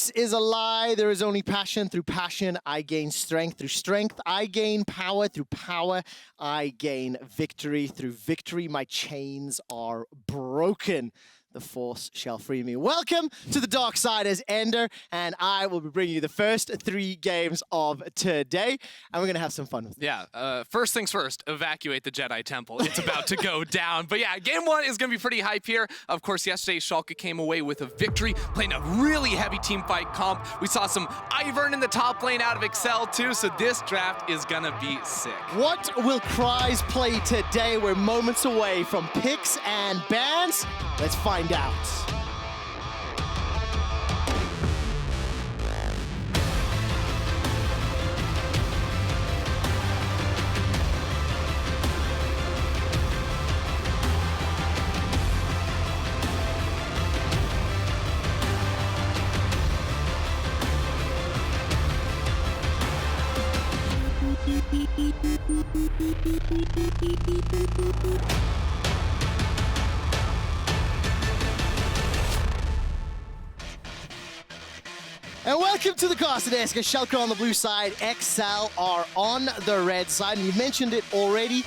This is a lie. There is only passion. Through passion, I gain strength. Through strength, I gain power. Through power, I gain victory. Through victory, my chains are broken. The Force shall free me. Welcome to the Dark Side as Ender, and I will be bringing you the first 3 games of today, and we're going to have some fun with it. Yeah, first things first, evacuate the Jedi Temple. It's about to go down. But yeah, game 1 is going to be pretty hype here. Of course, yesterday, Schalke came away with a victory, playing a really heavy team fight comp. We saw some Ivern in the top lane out of Excel too, so this draft is going to be sick. What will Kryze play today? We're moments away from picks and bans. Let's find out. And welcome to the Kai'Sa desk. Schalke on the blue side, XL are on the red side. And you mentioned it already.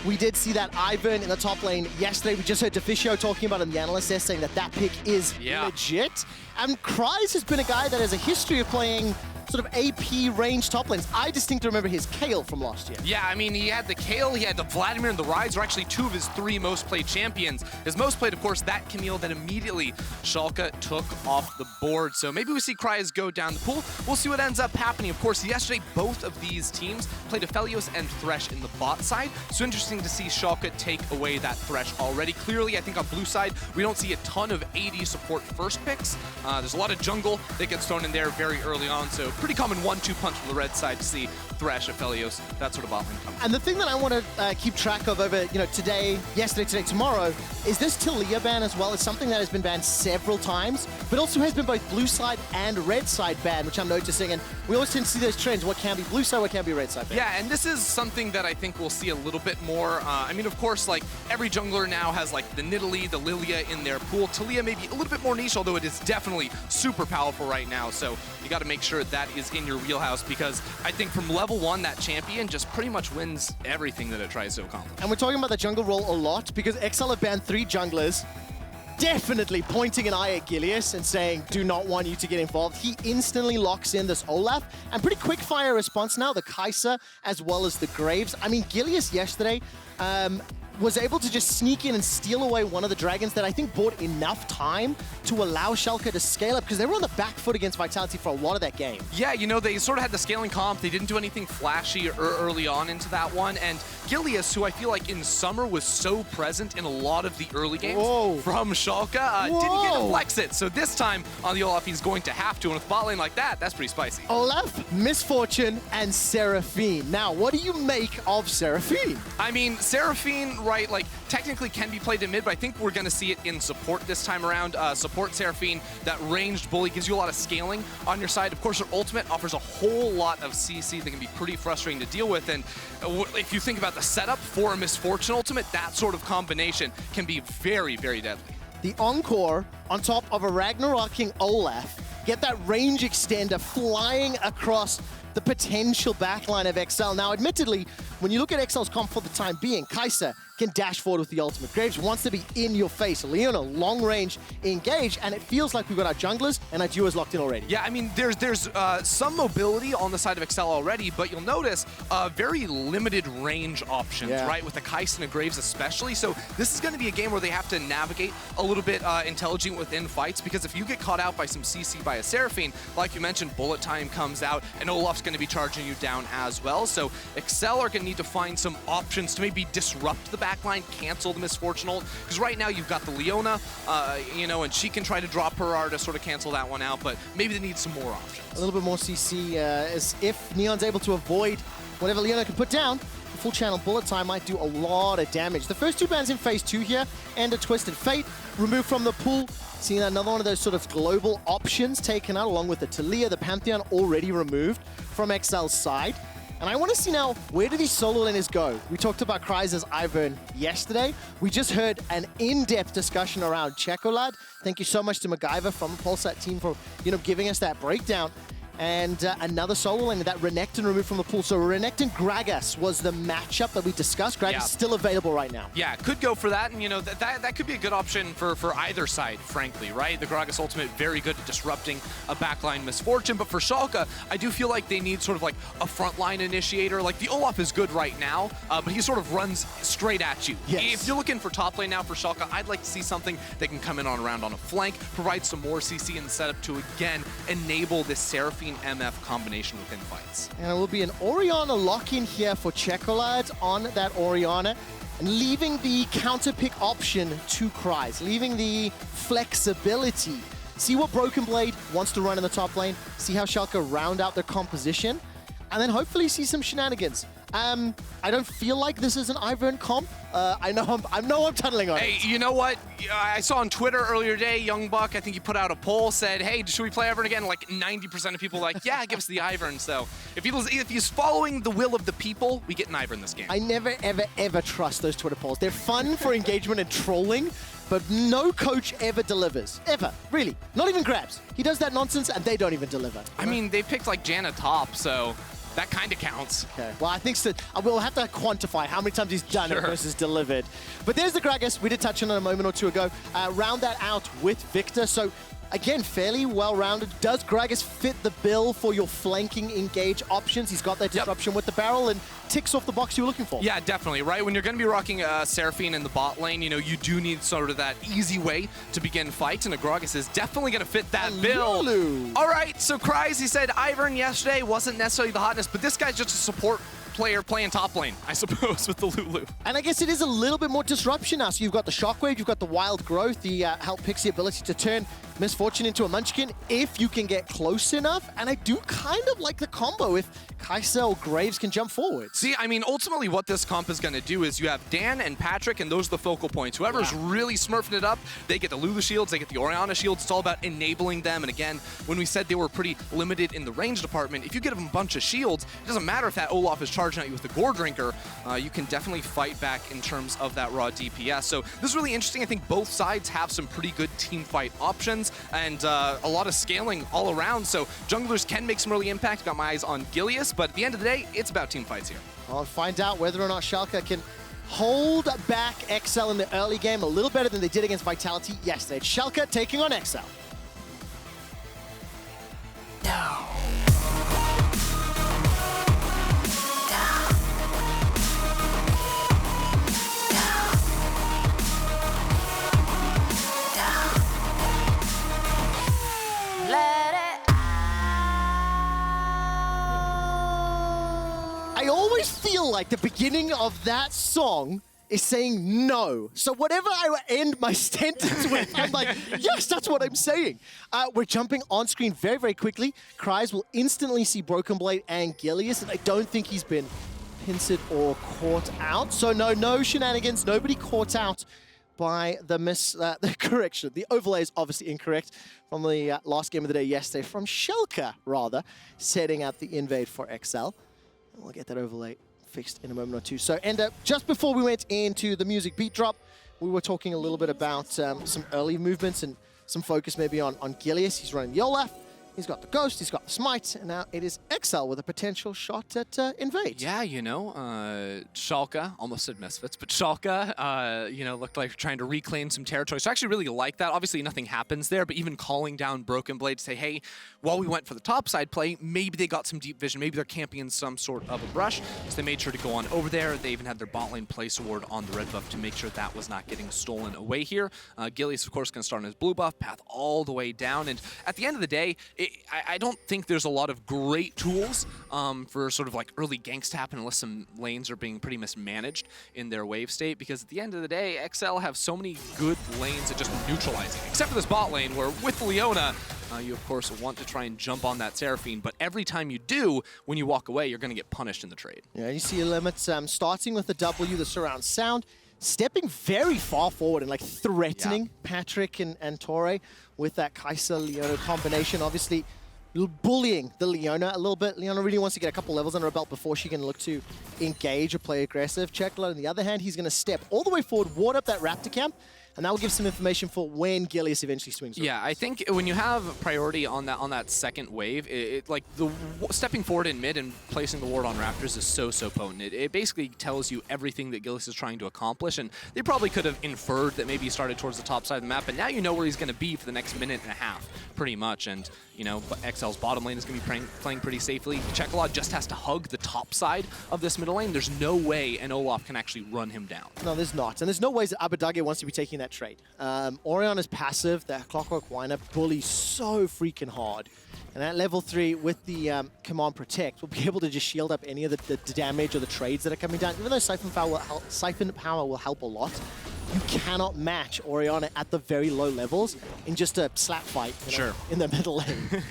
We did see that Ivern in the top lane yesterday. We just heard Deficio talking about it in the analyst desk, saying that that pick is legit. And Kryze has been a guy that has a history of playing sort of AP range top lanes. I distinctly remember his Kayle from last year. Yeah, I mean, he had the Kayle, he had the Vladimir, and the Ryze were actually 2 of his 3 most played champions. His most played, of course, that Camille that immediately Schalke took off the board. So maybe we see Kryze go down the pool. We'll see what ends up happening. Of course, yesterday, both of these teams played Aphelios and Thresh in the bot side. So interesting to see Schalke take away that Thresh already. Clearly, I think on blue side, we don't see a ton of AD support first picks. There's a lot of jungle that gets thrown in there very early on. So pretty common 1-2 punch from the red side to see Thresh, Aphelios, that sort of bot lane coming. And the thing that I want to keep track of over, today, yesterday, tomorrow, is this Taliyah ban as well. It's something that has been banned several times, but also has been both blue side and red side banned, which I'm noticing. And we always tend to see those trends. What can be blue side, what can be red side banned. Yeah, and this is something that I think we'll see a little bit more. I mean, of course, like every jungler now has like the Nidalee, the Lilia in their pool. Taliyah may be a little bit more niche, although it is definitely super powerful right now. So you got to make sure that is in your wheelhouse, because I think from level 1, that champion just pretty much wins everything that it tries to accomplish. And we're talking about the jungle role a lot, because XL have banned 3 junglers, definitely pointing an eye at Gilius and saying, do not want you to get involved. He instantly locks in this Olaf, and pretty quick fire response now, the Kai'Sa as well as the Graves. I mean, Gilius yesterday was able to just sneak in and steal away one of the dragons that I think bought enough time to allow Schalke to scale up, because they were on the back foot against Vitality for a lot of that game. Yeah, they sort of had the scaling comp. They didn't do anything flashy early on into that one. And Gilius, who I feel like in summer was so present in a lot of the early games from Schalke, didn't get to flex it. So this time on the Olaf, he's going to have to. And with bot lane like that, that's pretty spicy. Olaf, Misfortune, and Seraphine. Now, what do you make of Seraphine? I mean, Seraphine, right, like technically can be played in mid, but I think we're going to see it in support this time around. Support Seraphine, that ranged bully gives you a lot of scaling on your side. Of course, her ultimate offers a whole lot of CC that can be pretty frustrating to deal with. And if you think about the setup for a Misfortune ultimate, that sort of combination can be very, very deadly. The Encore on top of a Ragnaroking Olaf, get that range extender flying across the potential backline of XL. Now, admittedly, when you look at XL's comp for the time being, Kai'Sa can dash forward with the ultimate. Graves wants to be in your face. Leona, long range engage, and it feels like we've got our junglers and our duos locked in already. Yeah, I mean, there's some mobility on the side of Excel already, but you'll notice very limited range options, right? With the Kai'Sa and the Graves especially. So this is going to be a game where they have to navigate a little bit intelligent within fights, because if you get caught out by some CC by a Seraphine, like you mentioned, bullet time comes out, and Olaf's going to be charging you down as well. So Excel are going to need to find some options to maybe disrupt the backline, cancel the Misfortune ult, because right now you've got the Leona, and she can try to drop her R to sort of cancel that one out, but maybe they need some more options. A little bit more CC, as if Neon's able to avoid whatever Leona can put down. The full channel bullet time might do a lot of damage. The first 2 bans in phase 2 here, and a Twisted Fate removed from the pool. Seeing another one of those sort of global options taken out, along with the Taliyah, the Pantheon already removed from XL's side. And I want to see now, where do these solo laners go? We talked about Kryze's Ivern yesterday. We just heard an in-depth discussion around Czekolad. Thank you so much to MacGyver from the Pulsat team for, giving us that breakdown. And another solo lane that Renekton removed from the pool. So Renekton Gragas was the matchup that we discussed. Gragas is still available right now. Yeah, could go for that, and that could be a good option for either side, frankly, right? The Gragas ultimate, very good at disrupting a backline misfortune, but for Schalke, I do feel like they need sort of like a frontline initiator. Like the Olaf is good right now, but he sort of runs straight at you. Yes. If you're looking for top lane now for Schalke, I'd like to see something that can come in around on a flank, provide some more CC in the setup to, again, enable this Seraphine MF combination within fights. And it will be an Orianna lock-in here for Czekolad on that Orianna, and leaving the counter pick option to Kryze, leaving the flexibility. See what BrokenBlade wants to run in the top lane, see how Schalke round out their composition, and then hopefully see some shenanigans. I don't feel like this is an Ivern comp. I know I'm tunneling on it. Hey, you know what? I saw on Twitter earlier today, Young Buck, I think he put out a poll, said, hey, should we play Ivern again? Like 90% of people like, yeah, give us the Ivern. So if he's following the will of the people, we get an Ivern this game. I never, ever, ever trust those Twitter polls. They're fun for engagement and trolling, but no coach ever delivers. Ever. Really. Not even Grabs. He does that nonsense and they don't even deliver. I mean, they picked like Janna top, so that kind of counts. Okay. Well, I think we'll have to quantify how many times he's done it versus delivered. But there's the Gragas. We did touch on it a moment or two ago. Round that out with Viktor. So, again, fairly well-rounded. Does Gragas fit the bill for your flanking engage options? He's got that disruption with the barrel and ticks off the box you were looking for. Yeah, definitely, right? When you're going to be rocking Seraphine in the bot lane, you do need sort of that easy way to begin fights, and a Gragas is definitely going to fit that bill. Lulu. All right, so Kryze, he said Ivern yesterday wasn't necessarily the hotness, but this guy's just a support player playing top lane, I suppose, with the Lulu. And I guess it is a little bit more disruption now. So you've got the Shockwave, you've got the Wild Growth, the Help Pixie ability to turn Misfortune into a Munchkin if you can get close enough. And I do kind of like the combo if Kai'Sa or Graves can jump forward. See, I mean, ultimately what this comp is going to do is you have Dan and Patrik, and those are the focal points. Whoever's really smurfing it up, they get the Lulu shields, they get the Orianna shields. It's all about enabling them. And again, when we said they were pretty limited in the range department, if you give them a bunch of shields, it doesn't matter if that Olaf is charging at you with the Gore Drinker, you can definitely fight back in terms of that raw DPS. So this is really interesting. I think both sides have some pretty good team fight options and a lot of scaling all around. So junglers can make some early impact. Got my eyes on Gilius, but at the end of the day, it's about team fights here. I'll find out whether or not Schalke can hold back XL in the early game a little better than they did against Vitality yesterday. It's Schalke taking on XL. No. I always feel like the beginning of that song is saying no. So whatever I end my sentence with, I'm like, yes, that's what I'm saying. We're jumping on screen very, very quickly. Kryze will instantly see BrokenBlade and Gilius, and I don't think he's been pincered or caught out. So no shenanigans, nobody caught out by the correction. The overlay is obviously incorrect from the last game of the day yesterday from Schalke, rather, setting out the invade for XL. We'll get that overlay fixed in a moment or two. So, and just before we went into the music beat drop, we were talking a little bit about some early movements and some focus maybe on Gilius. He's running the Olaf. He's got the Ghost, he's got the Smite, and now it is XL with a potential shot at Invade. Yeah, Schalke, almost said Misfits, but Schalke, looked like trying to reclaim some territory. So I actually really like that. Obviously, nothing happens there, but even calling down BrokenBlade to say, hey, while we went for the top side play, maybe they got some deep vision. Maybe they're camping in some sort of a brush. So they made sure to go on over there. They even had their bot lane place ward on the red buff to make sure that was not getting stolen away here. Gilius, of course, going to start on his blue buff, path all the way down. And at the end of the day, I don't think there's a lot of great tools for sort of like early ganks to happen unless some lanes are being pretty mismanaged in their wave state, because at the end of the day, XL have so many good lanes at just neutralizing, except for this bot lane where with Leona, you of course want to try and jump on that Seraphine, but every time you do, when you walk away, you're going to get punished in the trade. Yeah, you see limits starting with the W, the surround sound, stepping very far forward and like threatening Patrik and Tory with that Kai'Sa Leona combination. Obviously, bullying the Leona a little bit. Leona really wants to get a couple levels under her belt before she can look to engage or play aggressive. Czekolad, on the other hand, he's going to step all the way forward, ward up that Raptor camp, and that will give some information for when Gilius eventually swings. Yeah, I think when you have priority on that second wave, like stepping forward in mid and placing the ward on Raptors is so potent. It basically tells you everything that Gilius is trying to accomplish, and they probably could have inferred that maybe he started towards the top side of the map, but now you know where he's going to be for the next minute and a half, pretty much. And you know, XL's bottom lane is going to be playing pretty safely. Czekolad just has to hug the top side of this middle lane. There's no way an Olaf can actually run him down. No, there's not. And there's no ways that Abbedagge wants to be taking that trade. Orianna's passive, that Clockwork Whiner, bullies so freaking hard. And at level 3, with the Command Protect, we'll be able to just shield up any of the damage or the trades that are coming down. Even though Siphon Power will help a lot, you cannot match Orianna at the very low levels in just a slap fight, you know, in the middle lane.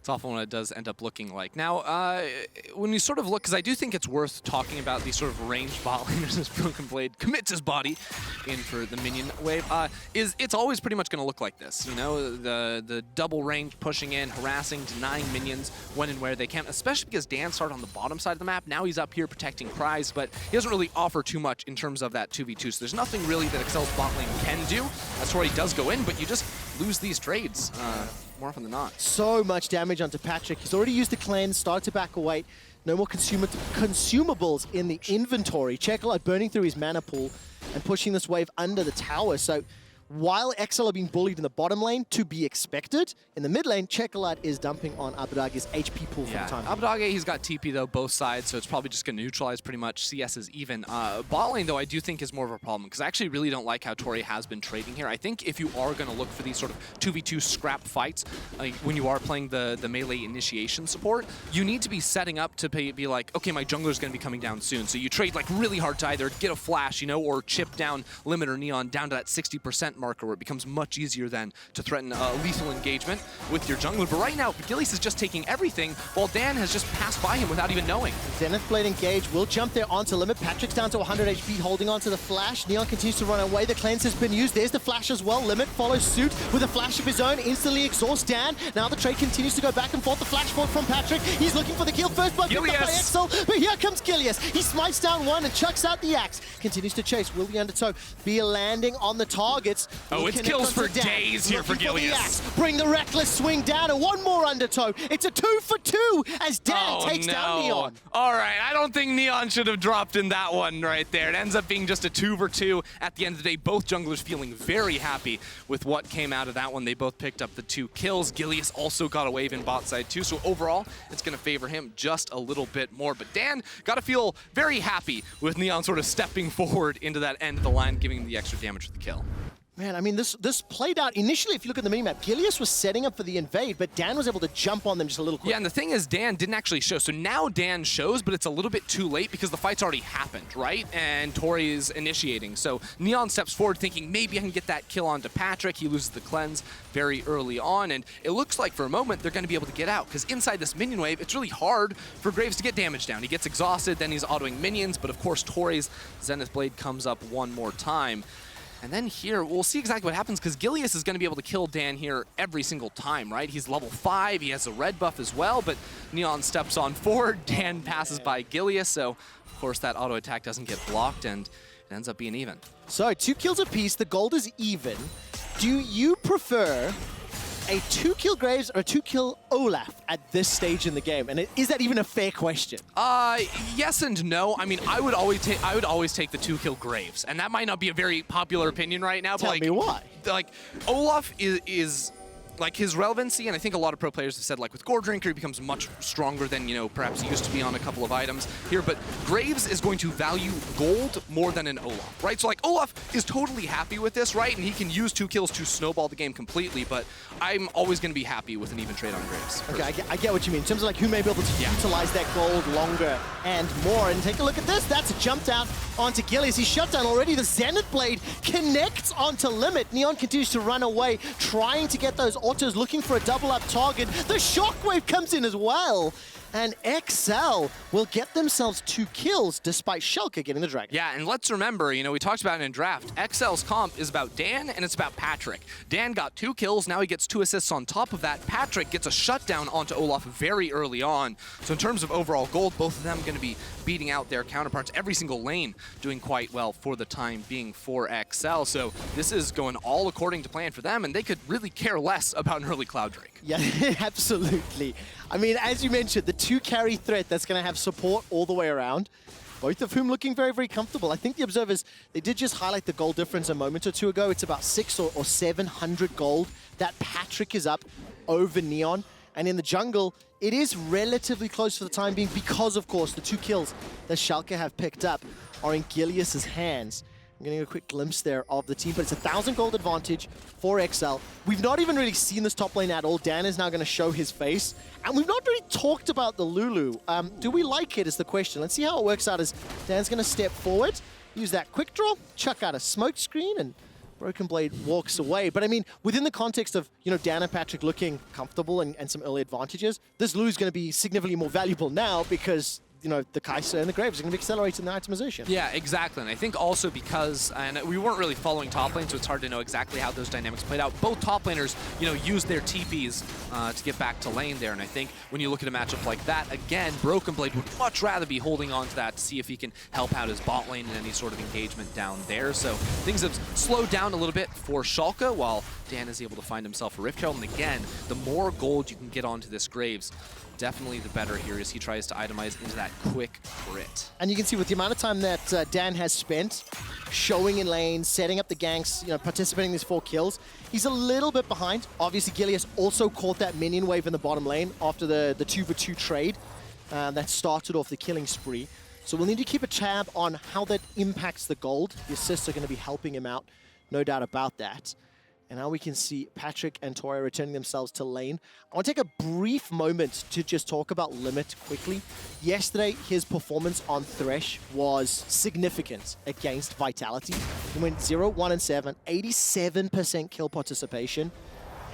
It's often what it does end up looking like. Now, when you sort of look, because I do think it's worth talking about these sort of ranged bot laners as BrokenBlade commits his body in for the minion wave, it's always pretty much going to look like this. You know, the double range pushing in, harassing, denying minions when and where they can, especially because Dan started on the bottom side of the map. Now he's up here protecting Kryze, but he doesn't really offer too much in terms of that 2v2. So there's nothing really that Excel's bot lane can do. That's where he does go in, but you just lose these trades. More often than not. So much damage onto Patrik. He's already used the cleanse, started to back away. No more consumables in the inventory. Czekolad burning through his mana pool and pushing this wave under the tower. So while XL are being bullied in the bottom lane, to be expected, in the mid lane, Czekolad is dumping on Abbedagge's HP pool for the time. Abbedagge, he's got TP though, both sides, so it's probably just going to neutralize pretty much. CS is even. Bot lane though, I do think is more of a problem, because I actually really don't like how Tory has been trading here. I think if you are going to look for these sort of 2v2 scrap fights, when you are playing the melee initiation support, you need to be setting up to be like, okay, my jungler's going to be coming down soon. So you trade like really hard to either get a flash, you know, or chip down Limit or Neon down to that 60% marker, where it becomes much easier then to threaten lethal engagement with your jungler. But right now, Gilius is just taking everything, while Dan has just passed by him without even knowing. Zenith Blade engage will jump there onto Limit. Patrick's down to 100 HP, holding onto the flash. Neon continues to run away. The cleanse has been used. There's the flash as well. Limit follows suit with a flash of his own, instantly exhausts Dan. Now the trade continues to go back and forth. The flash forward from Patrik. He's looking for the kill. First blood picked up by XL, but here comes Gilius. He smites down one and chucks out the axe. Continues to chase. Will the undertow be landing on the targets? Oh, it's kills for days here for Gilius. Bring the reckless swing down and one more undertow. It's a 2 for 2 as Dan takes down Neon. All right, I don't think Neon should have dropped in that one right there. It ends up being just a 2 for 2. At the end of the day, both junglers feeling very happy with what came out of that one. They both picked up the 2 kills. Gilius also got a wave in bot side too, so overall, it's going to favor him just a little bit more. But Dan got to feel very happy with Neon sort of stepping forward into that end of the line, giving him the extra damage for the kill. Man, I mean, this played out initially. If you look at the minimap, Gilius was setting up for the invade, but Dan was able to jump on them just a little quicker. Yeah, and the thing is, Dan didn't actually show. So now Dan shows, but it's a little bit too late because the fight's already happened, right? And Tory is initiating. So Neon steps forward thinking, maybe I can get that kill onto Patrik. He loses the cleanse very early on, and it looks like for a moment they're going to be able to get out, because inside this minion wave, it's really hard for Graves to get damage down. He gets exhausted, then he's autoing minions, but of course Tory's Zenith Blade comes up one more time. And then here, we'll see exactly what happens, because Gilius is going to be able to kill Dan here every single time, right? He's level 5, he has a red buff as well, but Neon steps on forward, Dan passes by Gilius, so of course that auto attack doesn't get blocked, and it ends up being even. So 2 kills apiece, the gold is even. Do you prefer a 2-kill Graves or a 2-kill Olaf at this stage in the game? And is that even a fair question? Yes and no. I mean, I would always take the 2-kill Graves, and that might not be a very popular opinion right now. Tell me why. Like, Olaf is like his relevancy, and I think a lot of pro players have said, like with Gore Drinker, he becomes much stronger than, you know, perhaps he used to be on a couple of items here, but Graves is going to value gold more than an Olaf, right? So like Olaf is totally happy with this, right? And he can use 2 kills to snowball the game completely, but I'm always going to be happy with an even trade on Graves. Okay, I get what you mean. In terms of like who may be able to utilize that gold longer and more. And take a look at this. That's jumped out onto Gilius. He's shut down already. The Zenith Blade connects onto Limit. Neon continues to run away, trying to get those autos, looking for a double up target. The Shockwave comes in as well. And XL will get themselves 2 kills despite Schalke getting the dragon. Yeah, and let's remember, you know, we talked about it in draft. XL's comp is about Dan and it's about Patrik. Dan got 2 kills, now he gets 2 assists on top of that. Patrik gets a shutdown onto Olaf very early on. So in terms of overall gold, both of them going to be beating out their counterparts. Every single lane doing quite well for the time being for XL. So this is going all according to plan for them, and they could really care less about an early Cloud Drake. Yeah, absolutely. I mean, as you mentioned, the 2 carry threat that's going to have support all the way around, both of whom looking very, very comfortable. I think the observers, they did just highlight the gold difference a moment or two ago. It's about 600 or 700 gold that Patrik is up over Neon. And in the jungle, it is relatively close for the time being because, of course, the 2 kills that Schalke have picked up are in Gilius' hands. I'm getting a quick glimpse there of the team, but it's a 1,000 gold advantage for XL. We've not even really seen this top lane at all. Dan is now going to show his face. And we've not really talked about the Lulu. Do we like it is the question. Let's see how it works out as Dan's going to step forward, use that quick draw, chuck out a smoke screen, and BrokenBlade walks away. But I mean, within the context of, you know, Dan and Patrik looking comfortable and some early advantages, this Lulu's going to be significantly more valuable now because, you know, the Kai'Sa and the Graves are going to be accelerating the itemization. Yeah, exactly. And I think also because, and we weren't really following top lane, so it's hard to know exactly how those dynamics played out. Both top laners, you know, used their TPs to get back to lane there. And I think when you look at a matchup like that, again, BrokenBlade would much rather be holding on to that to see if he can help out his bot lane in any sort of engagement down there. So things have slowed down a little bit for Schalke while Dan is able to find himself a Rift Herald. And again, the more gold you can get onto this Graves, definitely the better here as he tries to itemize into that quick crit. And you can see with the amount of time that Dan has spent showing in lanes, setting up the ganks, you know, participating in these 4 kills, he's a little bit behind. Obviously, Gilius also caught that minion wave in the bottom lane after the 2-for-2 trade that started off the killing spree. So we'll need to keep a tab on how that impacts the gold. The assists are going to be helping him out, no doubt about that. And now we can see Patrik and Tory returning themselves to lane. I want to take a brief moment to just talk about Limit quickly. Yesterday, his performance on Thresh was significant against Vitality. He went 0, 1, and 7, 87% kill participation.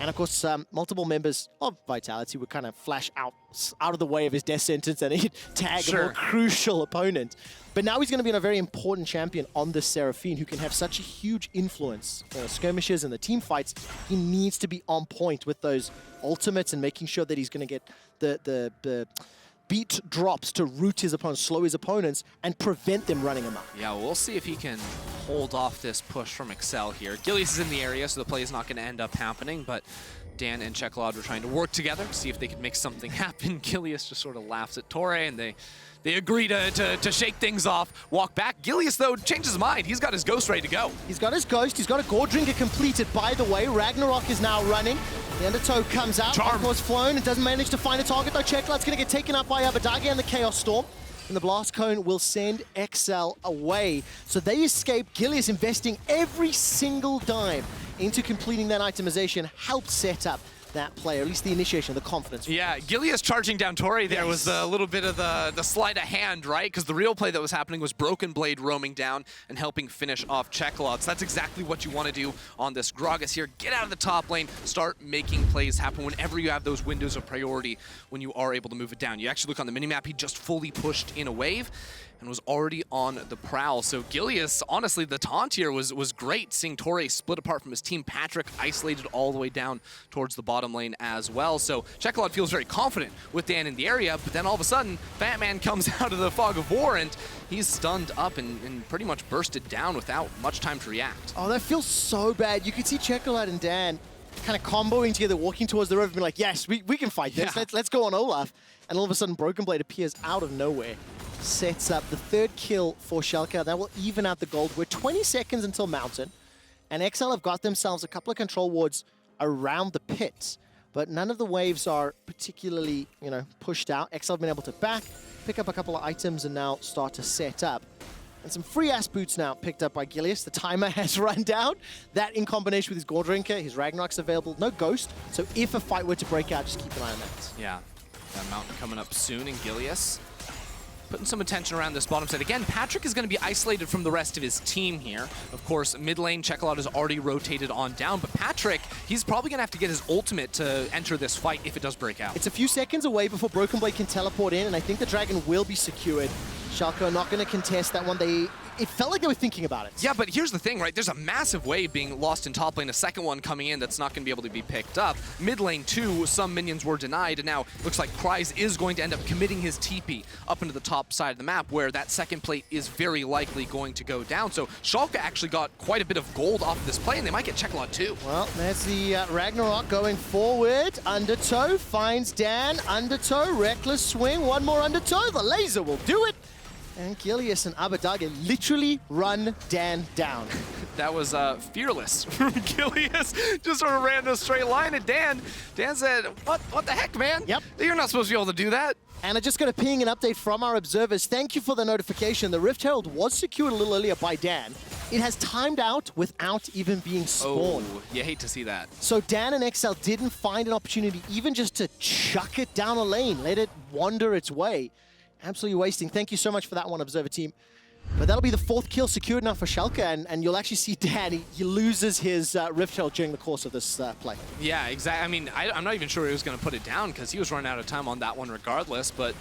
And of course, multiple members of Vitality would kind of flash out of the way of his death sentence and he'd tag a more crucial opponent. But now he's going to be a very important champion on this Seraphine who can have such a huge influence. Skirmishes and the team fights, he needs to be on point with those ultimates and making sure that he's going to get the beat drops to root his opponents, slow his opponents, and prevent them running him up. Yeah, we'll see if he can hold off this push from XL here. Gilius is in the area, so the play is not going to end up happening, but Dan and Czekolad were trying to work together to see if they could make something happen. Gilius just sort of laughs at Tory, and they agree to shake things off, walk back. Gilius, though, changes his mind. He's got his Ghost ready to go. He's got his Ghost. He's got a Gore Drinker completed, by the way. Ragnarok is now running. The Undertow comes out. Charm. Of course, flown. It doesn't manage to find a target, though. Czekolad's going to get taken up by Abbedagge and the Chaos Storm. And the Blast Cone will send XL away. So they escape. Gilius investing every single dime into completing that itemization helped set up that play, or at least the initiation, the confidence. Yeah, Gilius charging down Tory there was a little bit of the sleight of hand, right? Because the real play that was happening was BrokenBlade roaming down and helping finish off Czekolad. So that's exactly what you want to do on this Gragas here. Get out of the top lane, start making plays happen whenever you have those windows of priority when you are able to move it down. You actually look on the minimap, he just fully pushed in a wave and was already on the prowl. So Gilius, honestly, the taunt here was great, seeing Tory split apart from his team. Patrik isolated all the way down towards the bottom lane as well. So Czekolad feels very confident with Dan in the area, but then all of a sudden, Batman comes out of the fog of war and he's stunned up and pretty much bursted down without much time to react. Oh, that feels so bad. You could see Czekolad and Dan kind of comboing together, walking towards the river, being like, yes, we can fight this. Yeah. Let's go on Olaf. And all of a sudden, BrokenBlade appears out of nowhere. Sets up the 3rd kill for Schalke. That will even out the gold. We're 20 seconds until Mountain, and XL have got themselves a couple of control wards around the pits, but none of the waves are particularly, you know, pushed out. XL have been able to pick up a couple of items, and now start to set up. And some free-ass boots now picked up by Gilius. The timer has run down. That in combination with his Gore Drinker, his Ragnarok's available. No Ghost, so if a fight were to break out, just keep an eye on that. Yeah, that Mountain coming up soon, and Gilius putting some attention around this bottom side. Again, Patrik is going to be isolated from the rest of his team here. Of course, mid lane, Czekolad has already rotated on down, but Patrik, he's probably going to have to get his ultimate to enter this fight if it does break out. It's a few seconds away before BrokenBlade can teleport in, and I think the Dragon will be secured. Schalke are not going to contest that one. It felt like they were thinking about it. Yeah, but here's the thing, right? There's a massive wave being lost in top lane, a second one coming in that's not going to be able to be picked up. Mid lane, too, some minions were denied, and now looks like Kryze is going to end up committing his TP up into the top side of the map, where that second plate is very likely going to go down. So Schalke actually got quite a bit of gold off of this play, and they might get Czekolad, too. Well, there's the Ragnarok going forward. Undertow finds Dan. Undertow, reckless swing. One more undertow. The laser will do it. And Gilius and Abbedagge literally run Dan down. That was fearless from Gilius. Just sort of ran a straight line at Dan. Dan said, what the heck, man? Yep. You're not supposed to be able to do that. And I just got a ping an update from our observers. Thank you for the notification. The Rift Herald was secured a little earlier by Dan. It has timed out without even being spawned. Oh, you hate to see that. So Dan and XL didn't find an opportunity even just to chuck it down a lane, let it wander its way. Absolutely wasting. Thank you so much for that one, Observer team. But that'll be the 4th kill secured now for Schalke, and you'll actually see Dan, he loses his Rift Herald during the course of this play. Yeah, exactly. I mean, I'm not even sure he was going to put it down because he was running out of time on that one regardless, but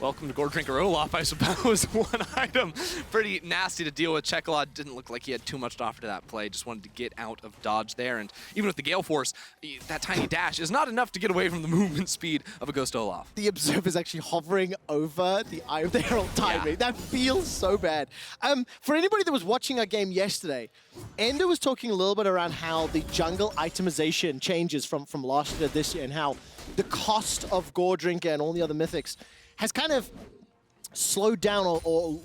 welcome to Gore Drinker Olaf, I suppose. One item. Pretty nasty to deal with. Czekolad didn't look like he had too much to offer to that play. Just wanted to get out of dodge there. And even with the Gale Force, that tiny dash is not enough to get away from the movement speed of a Ghost Olaf. The Observer's actually hovering over the Eye of the Herald timing. Yeah. That feels so bad. For anybody that was watching our game yesterday, Ender was talking a little bit around how the jungle itemization changes from last year to this year, and how the cost of Gore Drinker and all the other mythics has kind of slowed down or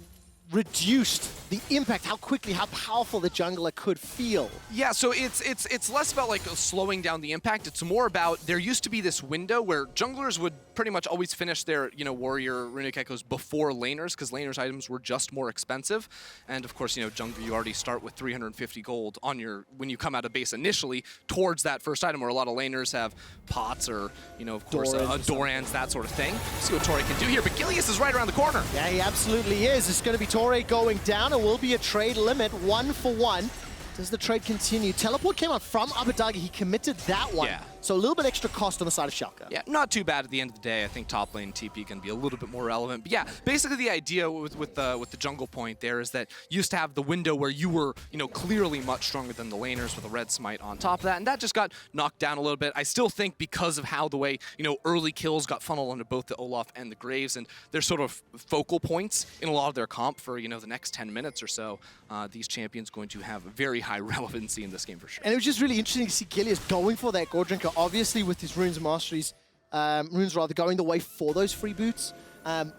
reduced the impact, how quickly, how powerful the jungler could feel. Yeah, so it's less about like slowing down the impact. It's more about there used to be this window where junglers would pretty much always finish their warrior runic echoes before laners, because laners items were just more expensive. And of course, jungler, you already start with 350 gold on your when you come out of base initially towards that first item, where a lot of laners have pots or of course Dorans, that sort of thing. See what Tory can do here, but Gilius is right around the corner. Yeah, he absolutely is. It's going to be Tory going down. It will be a trade limit, 1-for-1. Does the trade continue? Teleport came out from Abbedagge. He committed that one. Yeah. So a little bit extra cost on the side of Schalke. Yeah, not too bad at the end of the day. I think top lane TP can be a little bit more relevant. But yeah, basically the idea with the jungle point there is that you used to have the window where you were, clearly much stronger than the laners with a red smite on top of that, and that just got knocked down a little bit. I still think because of how the way, early kills got funneled onto both the Olaf and the Graves, and they're sort of focal points in a lot of their comp for, the next 10 minutes or so, these champions going to have very high relevancy in this game for sure. And it was just really interesting to see Gilius going for that Gore Drinker. Obviously, with his runes going the way for those free boots.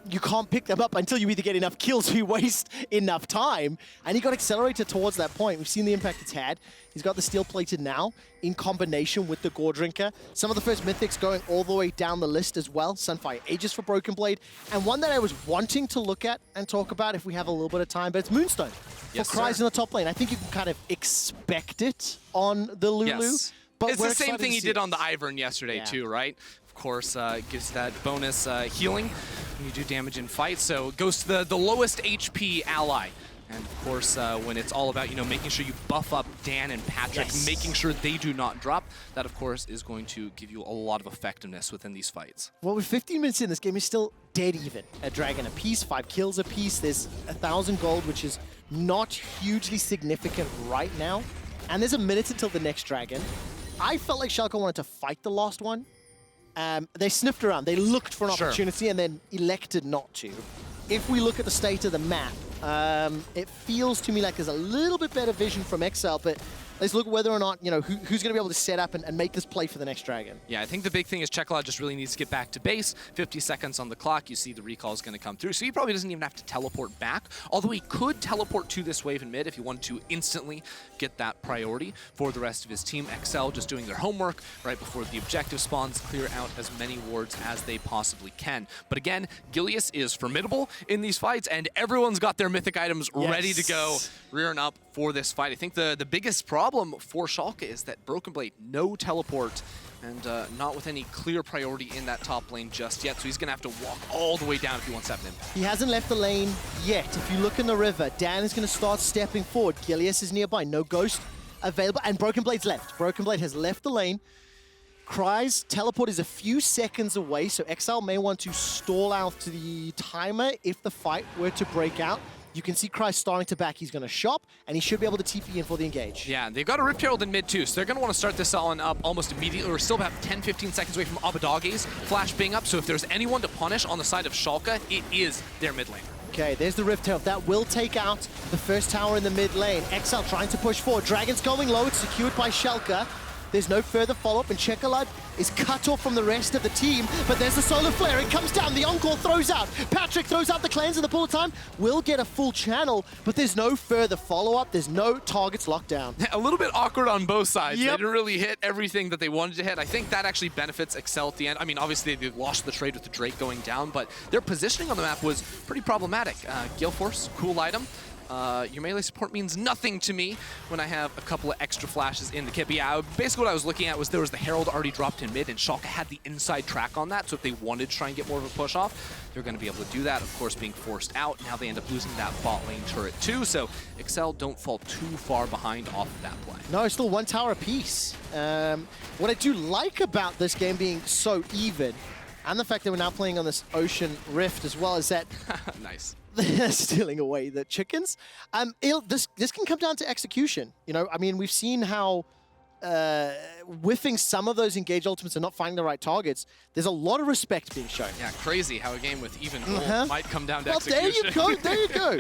You can't pick them up until you either get enough kills or you waste enough time. And he got accelerated towards that point. We've seen the impact it's had. He's got the steel plated now in combination with the Gore Drinker. Some of the first mythics going all the way down the list as well. Sunfire Aegis for BrokenBlade. And one that I was wanting to look at and talk about if we have a little bit of time, but it's Moonstone for Kryze in the top lane. I think you can kind of expect it on the Lulu. Yes. But it's the same thing he did on the Ivern yesterday too, right? Of course, gives that bonus healing when you do damage in fights. So it goes to the lowest HP ally. And of course, when it's all about, making sure you buff up Dan and Patrik, making sure they do not drop, that of course is going to give you a lot of effectiveness within these fights. Well, with 15 minutes in, this game is still dead even. A dragon apiece, 5 kills apiece. There's 1,000 gold, which is not hugely significant right now. And there's a minute until the next dragon. I felt like Schalke wanted to fight the last one. They sniffed around. They looked for an opportunity and then elected not to. If we look at the state of the map, it feels to me like there's a little bit better vision from XL, but let's look at whether or not, who's going to be able to set up and make this play for the next dragon. Yeah, I think the big thing is Czekolad just really needs to get back to base. 50 seconds on the clock. You see the recall is going to come through. So he probably doesn't even have to teleport back, although he could teleport to this wave in mid if he wanted to instantly get that priority for the rest of his team. XL just doing their homework right before the objective spawns, clear out as many wards as they possibly can. But again, Gilius is formidable in these fights, and everyone's got their mythic items ready to go, rearing up for this fight. I think the biggest problem for Schalke is that BrokenBlade, no teleport, and not with any clear priority in that top lane just yet, so he's going to have to walk all the way down if he wants to have an impact. He hasn't left the lane yet. If you look in the river, Dan is going to start stepping forward. Gilius is nearby, no ghost. available, and BrokenBlade's left. BrokenBlade has left the lane. Kryze teleport is a few seconds away, so XL may want to stall out to the timer if the fight were to break out. You can see Kryze starting to back. He's going to shop, and he should be able to TP in for the engage. Yeah, they've got a Rift Herald in mid too, so they're going to want to start this on up almost immediately. We're still about 10-15 seconds away from Abbedagge's flash being up, so if there's anyone to punish on the side of Schalke, it is their mid laner. Okay, there's the Rift Herald. That will take out the first tower in the mid lane. XL trying to push forward. Dragon's going low. It's secured by Schalke. There's no further follow-up, and Czekolad is cut off from the rest of the team, but there's the solar flare. It comes down. The Encore throws out. Patrik throws out the cleanse in the pool of time. Will get a full channel, but there's no further follow-up. There's no targets locked down. A little bit awkward on both sides. Yep. They didn't really hit everything that they wanted to hit. I think that actually benefits XL at the end. I mean, obviously they lost the trade with the Drake going down, but their positioning on the map was pretty problematic. Gale Force, cool item. Your melee support means nothing to me when I have a couple of extra flashes in the kit. But yeah, basically what I was looking at was there was the Herald already dropped in mid, and Schalke had the inside track on that, so if they wanted to try and get more of a push off, they're going to be able to do that. Of course, being forced out, now they end up losing that bot lane turret too, so XL don't fall too far behind off of that play. No, still one tower apiece. What I do like about this game being so even, and the fact that we're now playing on this Ocean Rift as well, is that Nice. they're stealing away the chickens. This can come down to execution. You know, I mean, we've seen how whiffing some of those engage ultimates and not finding the right targets, there's a lot of respect being shown. Yeah, crazy how a game with even gold might come down to execution. There you go.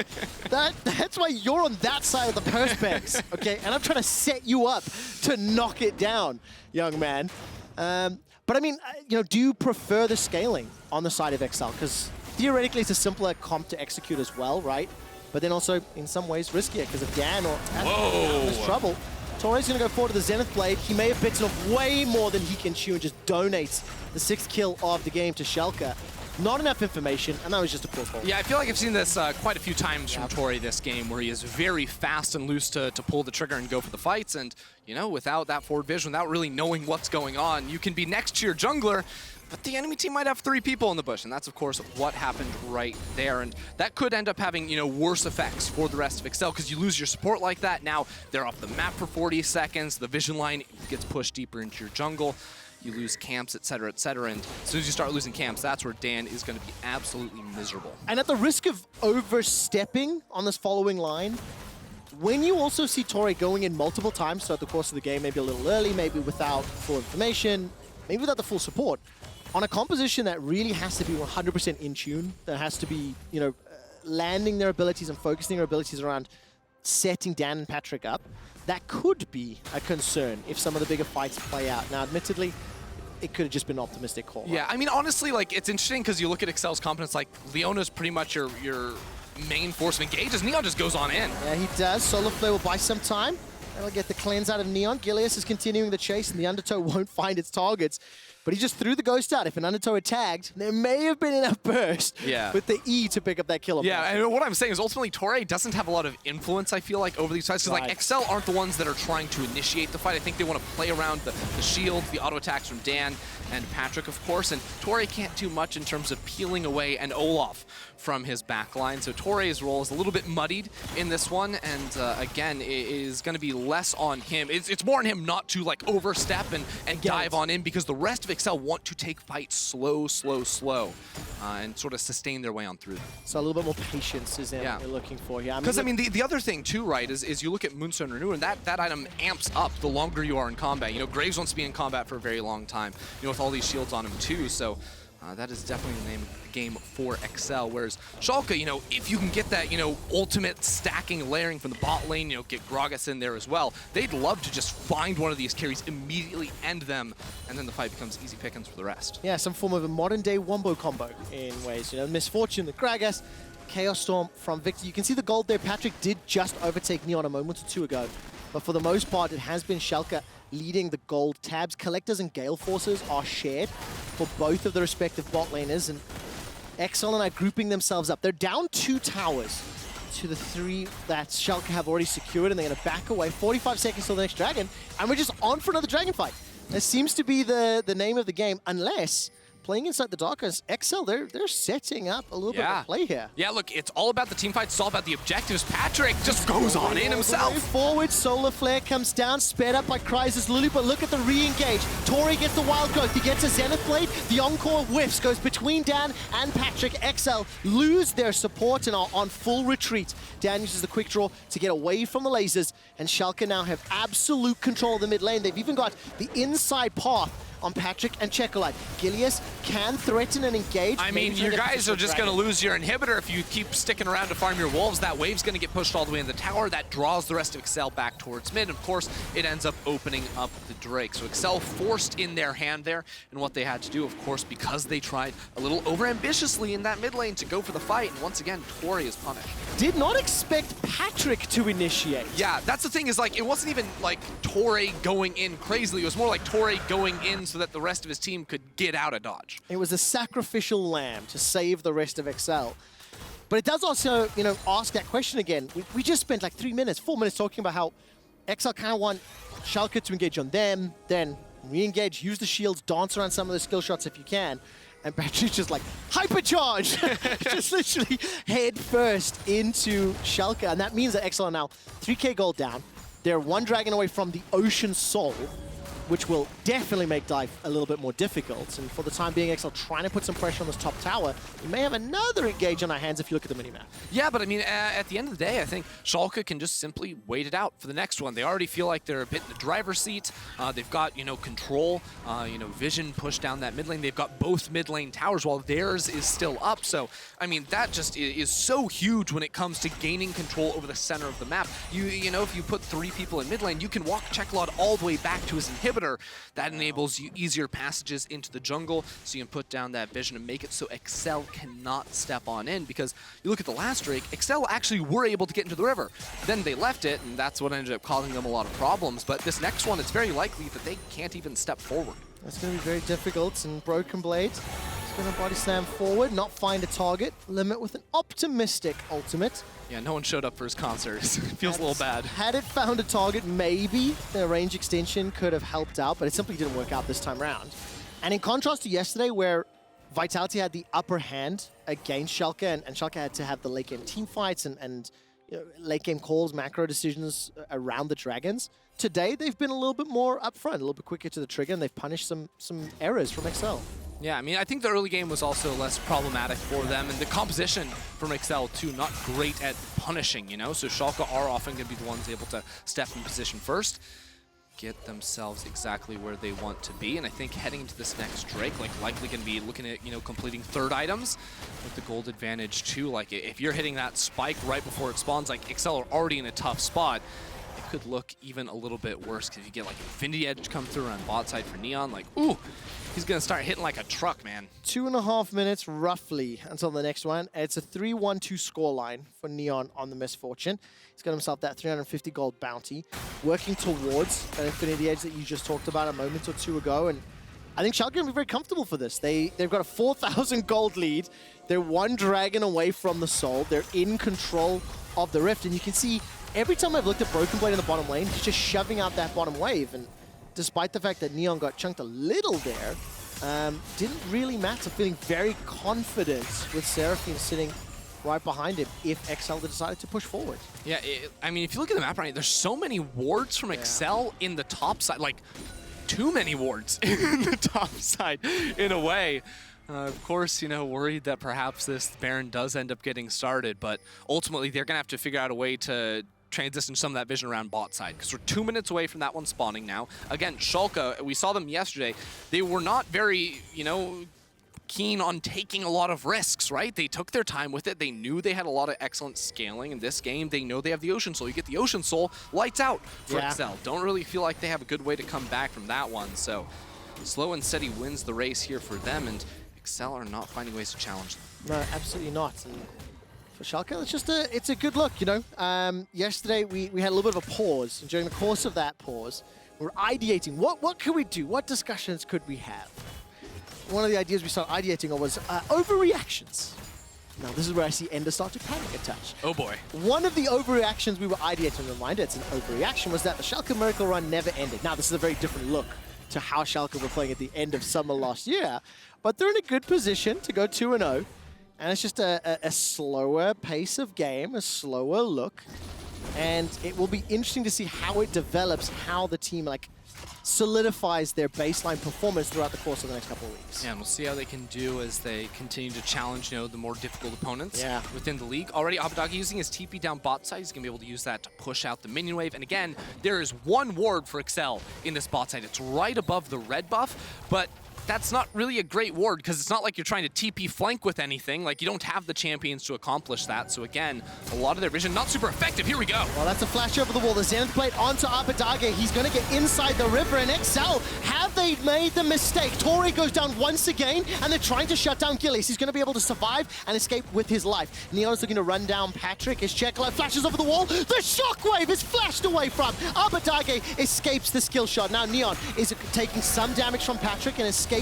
That's why you're on that side of the perspex, okay? And I'm trying to set you up to knock it down, young man. But I mean, you know, do you prefer the scaling on the side of XL? Because theoretically, it's a simpler comp to execute as well, right? But then also, in some ways, riskier because of Dan or there's trouble. Tory's going to go forward to the Zenith Blade. He may have bitten off way more than he can chew and just donates the 6th kill of the game to Schalke. Not enough information, and that was just a poor call. Yeah, I feel like I've seen this quite a few times from Tory this game, where he is very fast and loose to pull the trigger and go for the fights, and, you know, without that forward vision, without really knowing what's going on, you can be next to your jungler, but the enemy team might have 3 people in the bush, and that's, of course, what happened right there. And that could end up having, you know, worse effects for the rest of XL, because you lose your support like that. Now they're off the map for 40 seconds. The vision line gets pushed deeper into your jungle. You lose camps, etc., etc. And as soon as you start losing camps, that's where Dan is going to be absolutely miserable. And at the risk of overstepping on this following line, when you also see Tory going in multiple times throughout the course of the game, maybe a little early, maybe without full information, maybe without the full support, on a composition that really has to be 100% in tune, that has to be, you know, landing their abilities and focusing their abilities around setting Dan and Patrik up, that could be a concern if some of the bigger fights play out. Now, admittedly, it could have just been an optimistic call. Yeah, I mean, honestly, like, it's interesting because you look at XL's competence, like, Leona's pretty much your main force of engage, as Neon just goes on in. Yeah, he does. Solar Flare will buy some time. That'll get the cleanse out of Neon. Gilius is continuing the chase, and the Undertow won't find its targets. But he just threw the Ghost out. If an Undertow had tagged, there may have been enough burst with the E to pick up that kill. Yeah, and what I'm saying is ultimately Tory doesn't have a lot of influence, I feel like, over these fights. Because like XL aren't the ones that are trying to initiate the fight. I think they want to play around the shields, the auto attacks from Dan and Patrik, of course. And Tory can't do much in terms of peeling away an Olaf from his backline. So Tory's role is a little bit muddied in this one. And again, it is going to be less on him. It's more on him not to like overstep and dive on in, because the rest of XL want to take fights slow, and sort of sustain their way on through them. So a little bit more patience is what you're looking for here. Because I mean, the other thing too, right, is you look at Moonstone Renew, and that item amps up the longer you are in combat. You know, Graves wants to be in combat for a very long time, you know, with all these shields on him too. So that is definitely the name of the game for XL. Whereas Schalke, you know, if you can get that, you know, ultimate stacking, layering from the bot lane, you know, get Gragas in there as well, they'd love to just find one of these carries, immediately end them, and then the fight becomes easy pickings for the rest. Yeah, some form of a modern-day wombo combo in ways. You know, Misfortune, the Gragas, Chaos Storm from Viktor. You can see the gold there. Patrik did just overtake Neon a moment or two ago, but for the most part, it has been Schalke leading the gold tabs. Collectors and Gale Forces are shared for both of the respective bot laners, and XL and I grouping themselves up. They're down 2 towers to the 3 that Schalke have already secured, and they're going to back away. 45 seconds till the next dragon, and we're just on for another dragon fight. That seems to be the name of the game, unless playing inside the darkness, XL, they're setting up a little bit of a play here. Yeah, look, it's all about the team fight. It's all about the objectives. Patrik just goes on in himself. Forward, Solar Flare comes down, sped up by Kryze's Lulu, but look at the re-engage. Tory gets the Wild Growth. He gets a Zenith Blade. The Encore whiffs, goes between Dan and Patrik. XL lose their support and are on full retreat. Dan uses the quick draw to get away from the lasers, and Schalke now have absolute control of the mid lane. They've even got the inside path on Patrik and Czekolad. Gilius can threaten and engage. I mean, you guys are just going to lose your inhibitor if you keep sticking around to farm your wolves. That wave's going to get pushed all the way in the tower. That draws the rest of Excel back towards mid. Of course, it ends up opening up the Drake. So Excel forced in their hand there, and what they had to do, of course, because they tried a little overambitiously in that mid lane to go for the fight. And once again, Tory is punished. Did not expect Patrik to initiate. Yeah, that's the thing, is like, it wasn't even like Tory going in crazily. It was more like Tory going in so that the rest of his team could get out of dodge. It was a sacrificial lamb to save the rest of XL. But it does also, you know, ask that question again. We just spent like 4 minutes talking about how XL kind of want Schalke to engage on them, then re-engage, use the shields, dance around some of the skill shots if you can. And Patrik's just like, hypercharge! Just literally head first into Schalke. And that means that XL are now 3k gold down. They're 1 dragon away from the Ocean Soul, which will definitely make dive a little bit more difficult. And for the time being, XL trying to put some pressure on this top tower. We may have another engage on our hands if you look at the minimap. Yeah, but I mean, at the end of the day, I think Schalke can just simply wait it out for the next one. They already feel like they're a bit in the driver's seat. They've got, you know, control, you know, vision push down that mid lane. They've got both mid lane towers while theirs is still up. So, I mean, that just is so huge when it comes to gaining control over the center of the map. You know, if you put 3 people in mid lane, you can walk Czekolad all the way back to his inhibitor. That enables you easier passages into the jungle, so you can put down that vision and make it so XL cannot step on in. Because you look at the last Drake, XL actually were able to get into the river. Then they left it, and that's what ended up causing them a lot of problems. But this next one, it's very likely that they can't even step forward. That's going to be very difficult, and BrokenBlade is going to body slam forward, not find a target, limit with an optimistic ultimate. Yeah, no one showed up for his concert. It feels a little bad. Had it found a target, maybe the range extension could have helped out, but it simply didn't work out this time around. And in contrast to yesterday, where Vitality had the upper hand against Schalke, and Schalke had to have the late game team fights and you know, late game calls, macro decisions around the dragons, today they've been a little bit more upfront, a little bit quicker to the trigger, and they've punished some errors from XL. Yeah, I mean, I think the early game was also less problematic for them, and the composition from XL too, not great at punishing, you know? So Schalke are often going to be the ones able to step in position first, get themselves exactly where they want to be, and I think heading into this next Drake, like, likely going to be looking at, you know, completing 3rd items with the gold advantage too. Like, if you're hitting that spike right before it spawns, like, XL are already in a tough spot. Could look even a little bit worse because you get like Infinity Edge come through on bot side for Neon. Like, ooh, he's gonna start hitting like a truck, man. 2.5 minutes roughly until the next one. It's a 3-1-2 scoreline for Neon on the Misfortune. He's got himself that 350 gold bounty, working towards that Infinity Edge that you just talked about a moment or two ago. And I think Schalke will be very comfortable for this. They've got a 4,000 gold lead. They're 1 dragon away from the Soul. They're in control of the Rift, and you can see every time I've looked at BrokenBlade in the bottom lane, he's just shoving out that bottom wave. And despite the fact that Neon got chunked a little there, didn't really matter. Feeling very confident with Seraphine sitting right behind him if XL decided to push forward. Yeah, I mean, if you look at the map right now, there's so many wards from XL in the top side. Like, too many wards in the top side in a way. Of course, you know, worried that perhaps this Baron does end up getting started, but ultimately they're going to have to figure out a way to transition some of that vision around bot side, because we're 2 minutes away from that one spawning now. Again, Schalke, we saw them yesterday. They were not very, you know, keen on taking a lot of risks, right? They took their time with it. They knew they had a lot of excellent scaling in this game. They know they have the Ocean Soul. You get the Ocean Soul, lights out for XL. Don't really feel like they have a good way to come back from that one. So slow and steady wins the race here for them, and XL are not finding ways to challenge them. No, absolutely not. And for Schalke, it's a good look, you know. Yesterday we had a little bit of a pause, and during the course of that pause, we were ideating. What could we do? What discussions could we have? One of the ideas we started ideating on was overreactions. Now this is where I see Ender start to panic a touch. Oh boy. One of the overreactions we were ideating, reminder, it's an overreaction, was that the Schalke Miracle Run never ended. Now this is a very different look to how Schalke were playing at the end of summer last year. But they're in a good position to go 2-0. And it's just a slower pace of game, a slower look. And it will be interesting to see how it develops, how the team solidifies their baseline performance throughout the course of the next couple of weeks. Yeah, and we'll see how they can do as they continue to challenge, the more difficult opponents within the league. Already, Abbedagge using his TP down bot side. He's going to be able to use that to push out the minion wave. And again, there is one ward for Excel in this bot side. It's right above the red buff, but that's not really a great ward because it's not like you're trying to TP flank with anything. Like, you don't have the champions to accomplish that. So again, a lot of their vision not super effective. Here we go. Well, that's a flash over the wall. The Zenith Blade onto Abbedagge. He's going to get inside the river. And XL, have they made the mistake? Tory goes down once again, and they're trying to shut down Gilius. He's going to be able to survive and escape with his life. Neon's looking to run down Patrik as Czekolad flashes over the wall. The shockwave is flashed away from Abbedagge. Escapes the skill shot. Now Neon is taking some damage from Patrik and escapes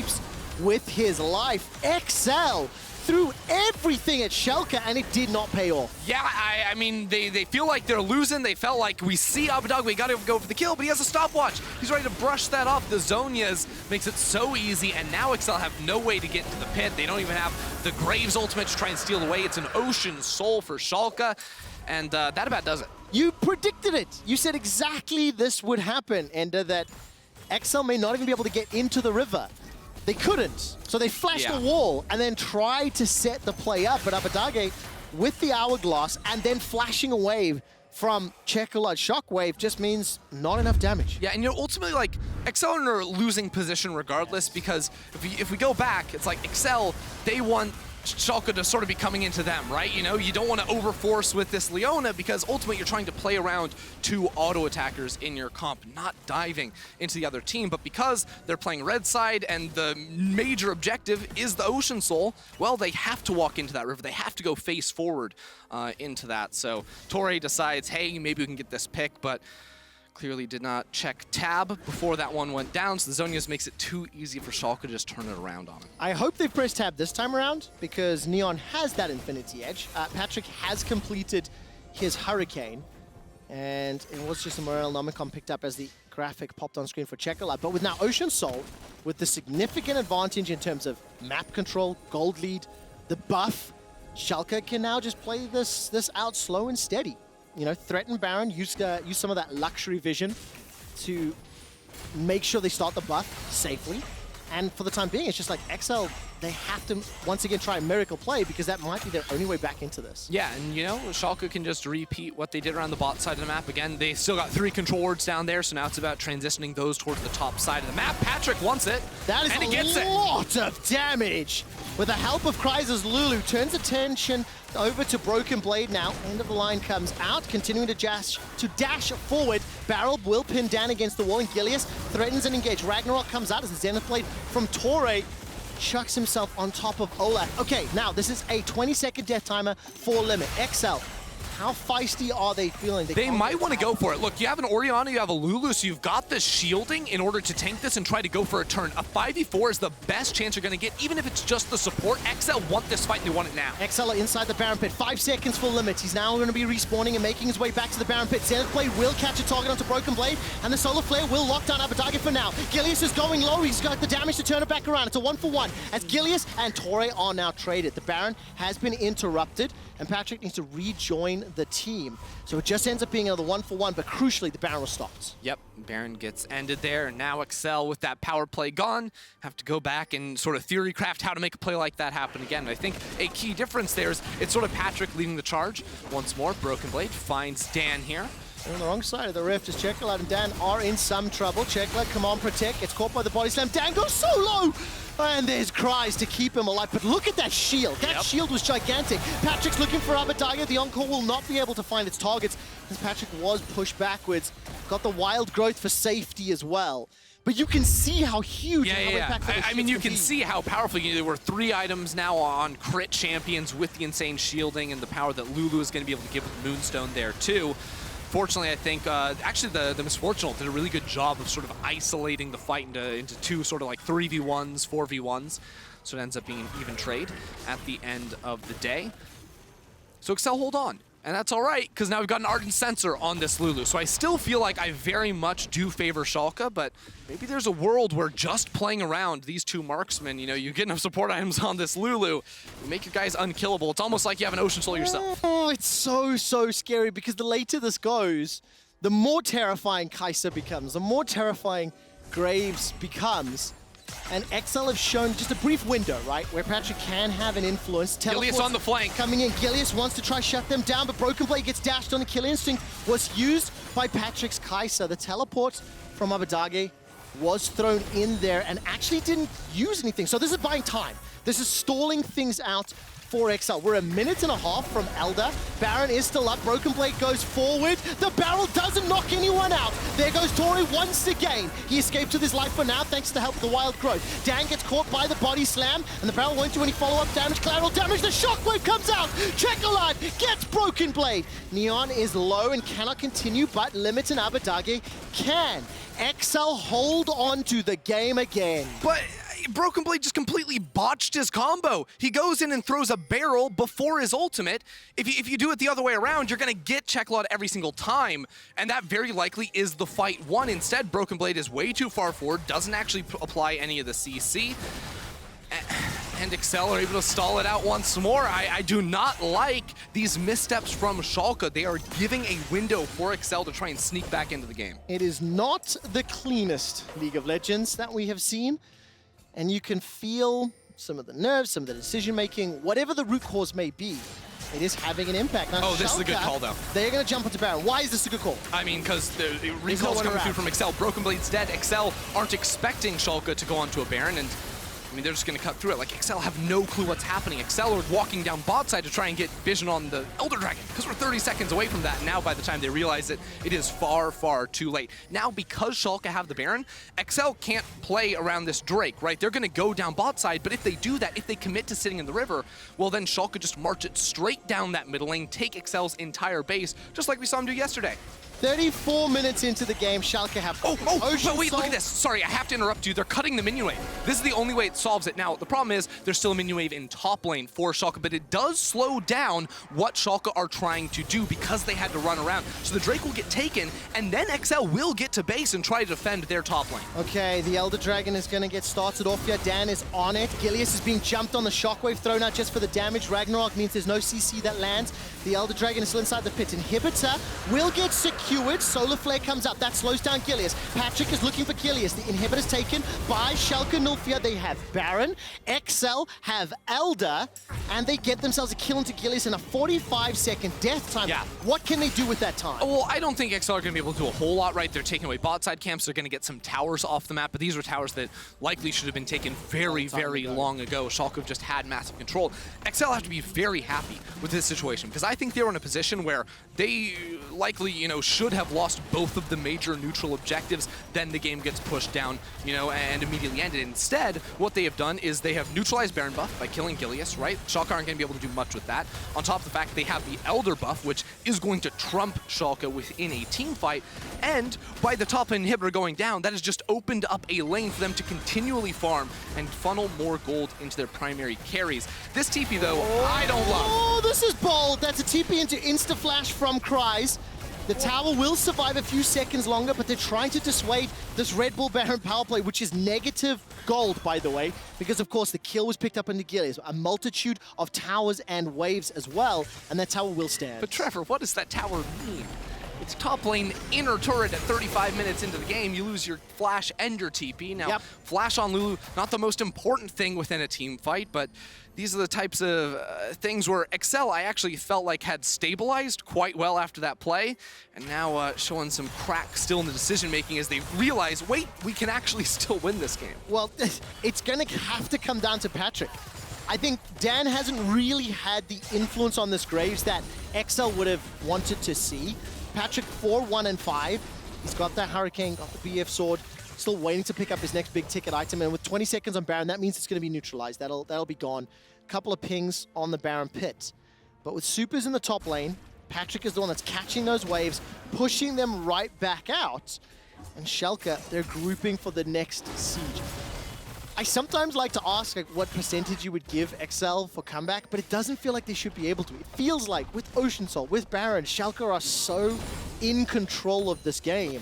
with his life. XL threw everything at Schalke and it did not pay off. Yeah, I mean, they feel like they're losing. They felt like we see Abbedagge, we gotta go for the kill, but he has a stopwatch. He's ready to brush that off. The Zhonya's makes it so easy, and now XL have no way to get to the pit. They don't even have the Graves ultimate to try and steal away. It's an Ocean Soul for Schalke, and that about does it. You predicted it. You said exactly this would happen, and that XL may not even be able to get into the river. They couldn't, so they flashed the wall and then tried to set the play up, but Abbedagge with the hourglass and then flashing away from Czekolad shockwave just means not enough damage. Yeah, and ultimately, like, XL are in a losing position regardless, because if we go back, it's like XL, they want Schalke to sort of be coming into them, right? You don't want to overforce with this Leona because ultimately you're trying to play around two auto attackers in your comp, not diving into the other team. But because they're playing red side and the major objective is the Ocean Soul, well, they have to walk into that river. They have to go face forward into that. So Tory decides, hey, maybe we can get this pick, but clearly did not check tab before that one went down, so the Zhonya's makes it too easy for Schalke to just turn it around on him. I hope they press tab this time around because Neon has that Infinity Edge. Patrik has completed his Hurricane, and it was just a Morelnomicon picked up as the graphic popped on screen for Czekolad. But with now Ocean Soul, with the significant advantage in terms of map control, gold lead, the buff, Schalke can now just play this out slow and steady. Threaten Baron, use some of that luxury vision to make sure they start the buff safely. And for the time being, it's just like XL, they have to once again try a miracle play because that might be their only way back into this. Yeah, and Schalke can just repeat what they did around the bot side of the map. Again, they still got 3 control wards down there, so now it's about transitioning those towards the top side of the map. Patrik wants it, that is and he gets it. A lot of damage. With the help of Kryze's Lulu, turns attention over to BrokenBlade now. End of the line comes out, continuing to dash forward. Barrel will pin down against the wall, and Gilius threatens and engage. Ragnarok comes out as the Zenith Blade from Tory chucks himself on top of Olaf. Okay, now this is a 20-second death timer for limit. XL, how feisty are they feeling? They might want to go for it. Look, you have an Orianna, you have a Lulu, so you've got the shielding in order to tank this and try to go for a turn. A 5v4 is the best chance you're going to get, even if it's just the support. XL want this fight, and they want it now. XL are inside the Baron Pit. 5 seconds for limits. He's now going to be respawning and making his way back to the Baron Pit. Zenith Blade will catch a target onto BrokenBlade, and the Solar Flare will lock down Abbedagge for now. Gilius is going low. He's got the damage to turn it back around. It's a 1-for-1 as Gilius and Tory are now traded. The Baron has been interrupted, and Patrik needs to rejoin the team. So it just ends up being another 1-for-1, but crucially, the Baron was stopped. Yep, Baron gets ended there, and now XL, with that power play gone, have to go back and sort of theory craft how to make a play like that happen again. And I think a key difference there is it's sort of Patrik leading the charge. Once more, BrokenBlade finds Dan here. On the wrong side of the rift as Czekolad and Dan are in some trouble. Czekolad, come on, protect. Gets caught by the body slam. Dan goes so low! And there's Kryze to keep him alive. But look at that shield. That shield was gigantic. Patrik's looking for Abbedagge. The Encore will not be able to find its targets as Patrik was pushed backwards. Got the wild growth for safety as well. But you can see how huge and how impactful I mean, you can see how powerful. There were 3 items now on crit champions with the insane shielding and the power that Lulu is going to be able to give with Moonstone there too. Fortunately, I think, actually the Misfortunal did a really good job of sort of isolating the fight into 2 sort of like 3v1s, 4v1s. So it ends up being an even trade at the end of the day. So XL hold on. And that's all right, because now we've got an Ardent Sensor on this Lulu. So I still feel like I very much do favor Schalke, but maybe there's a world where just playing around these two marksmen, you know, you get enough support items on this Lulu, you make your guys unkillable. It's almost like you have an Ocean Soul yourself. Oh, it's so scary, because the later this goes, the more terrifying Kai'Sa becomes, the more terrifying Graves becomes. And XL have shown just a brief window, right, where Patrik can have an influence. Gilius on the flank. Coming in, Gilius wants to try shut them down, but BrokenBlade gets dashed on the Kill Instinct, was used by Patrik's Kai'Sa. The teleport from Abbedagge was thrown in there and actually didn't use anything. So this is buying time. This is stalling things out for XL. We're 1.5 minutes from Elder. Baron is still up. BrokenBlade goes forward. The barrel doesn't knock anyone out. There goes Tory once again. He escaped with his life for now, thanks to the help of the Wild Growth. Dan gets caught by the body slam, and the barrel won't do any follow-up damage. Collateral damage. The shockwave comes out. Czekolad gets BrokenBlade. Neon is low and cannot continue, but Limit and Abbedagge can. XL hold on to the game again. But BrokenBlade just completely botched his combo. He goes in and throws a barrel before his ultimate. If you do it the other way around, you're gonna get Czekolad every single time, and that very likely is the fight won. Instead, BrokenBlade is way too far forward, doesn't actually apply any of the CC, and XL are able to stall it out once more. I do not like these missteps from Schalke. They are giving a window for XL to try and sneak back into the game. It is not the cleanest League of Legends that we have seen. And you can feel some of the nerves, some of the decision-making, whatever the root cause may be, it is having an impact. Now, oh, this is a good call, though. They're going to jump onto Baron. Why is this a good call? I mean, because the recall's coming through from XL. BrokenBlade's dead. XL aren't expecting Schalke to go onto a Baron, and I mean, they're just going to cut through it. Like, XL have no clue what's happening. XL are walking down bot side to try and get vision on the Elder Dragon, because we're 30 seconds away from that. Now, by the time they realize it, it is far, far too late. Now, because Schalke have the Baron, XL can't play around this Drake, right? They're going to go down bot side, but if they do that, if they commit to sitting in the river, well, then Schalke just march it straight down that middle lane, take XL's entire base, just like we saw him do yesterday. 34 minutes into the game, Schalke have... but wait, look at this. Sorry, I have to interrupt you. They're cutting the minion wave. This is the only way it solves it. Now, the problem is there's still a minion wave in top lane for Schalke, but it does slow down what Schalke are trying to do because they had to run around. So the Drake will get taken, and then XL will get to base and try to defend their top lane. Okay, the Elder Dragon is going to get started off here. Dan is on it. Gilius is being jumped on the shockwave, thrown out just for the damage. Ragnarok means there's no CC that lands. The Elder Dragon is still inside the pit. Inhibitor will get secured. Solar Flare comes up. That slows down Gilius. Patrik is looking for Gilius. The inhibitor's taken by Schalke 04. They have Baron. XL have Elder. And they get themselves a kill into Gilius in a 45-second death time. Yeah. What can they do with that time? Well, I don't think XL are going to be able to do a whole lot, right? They're taking away bot side camps. They're going to get some towers off the map. But these are towers that likely should have been taken very, very long ago. Schalke have just had massive control. XL have to be very happy with this situation, because I think they were in a position where they likely, you know, should have lost both of the major neutral objectives. Then the game gets pushed down, you know, and immediately ended. Instead, what they have done is they have neutralized Baron buff by killing Gilius, right? Schalke aren't going to be able to do much with that. On top of the fact they have the Elder buff, which is going to trump Schalke within a team fight. And by the top inhibitor going down, that has just opened up a lane for them to continually farm and funnel more gold into their primary carries. This TP, though, I don't love. Oh, this is bold. That's a TP into Insta-Flash from Kryze. The tower will survive a few seconds longer, but they're trying to dissuade this Red Bull Baron power play, which is negative gold, by the way, because, of course, the kill was picked up into Gilius. A multitude of towers and waves as well, and that tower will stand. But, Trevor, what does that tower mean? It's top lane inner turret at 35 minutes into the game. You lose your flash and your TP. Now, flash on Lulu, not the most important thing within a team fight, but these are the types of things where XL, I actually felt like had stabilized quite well after that play, and now showing some cracks still in the decision-making as they realize, wait, we can actually still win this game. Well, it's going to have to come down to Patrik. I think Dan hasn't really had the influence on this Graves that XL would have wanted to see. Patrik 4-1-5. He's got that Hurricane, got the BF sword, still waiting to pick up his next big ticket item. And with 20 seconds on Baron, that means it's going to be neutralized. That'll be gone. Couple of pings on the Baron pit. But with supers in the top lane, Patrik is the one that's catching those waves, pushing them right back out. And Schalke, they're grouping for the next siege. I sometimes like to ask like, what percentage you would give XL for comeback, but it doesn't feel like they should be able to. It feels like with Ocean Soul, with Baron, Schalke are so in control of this game.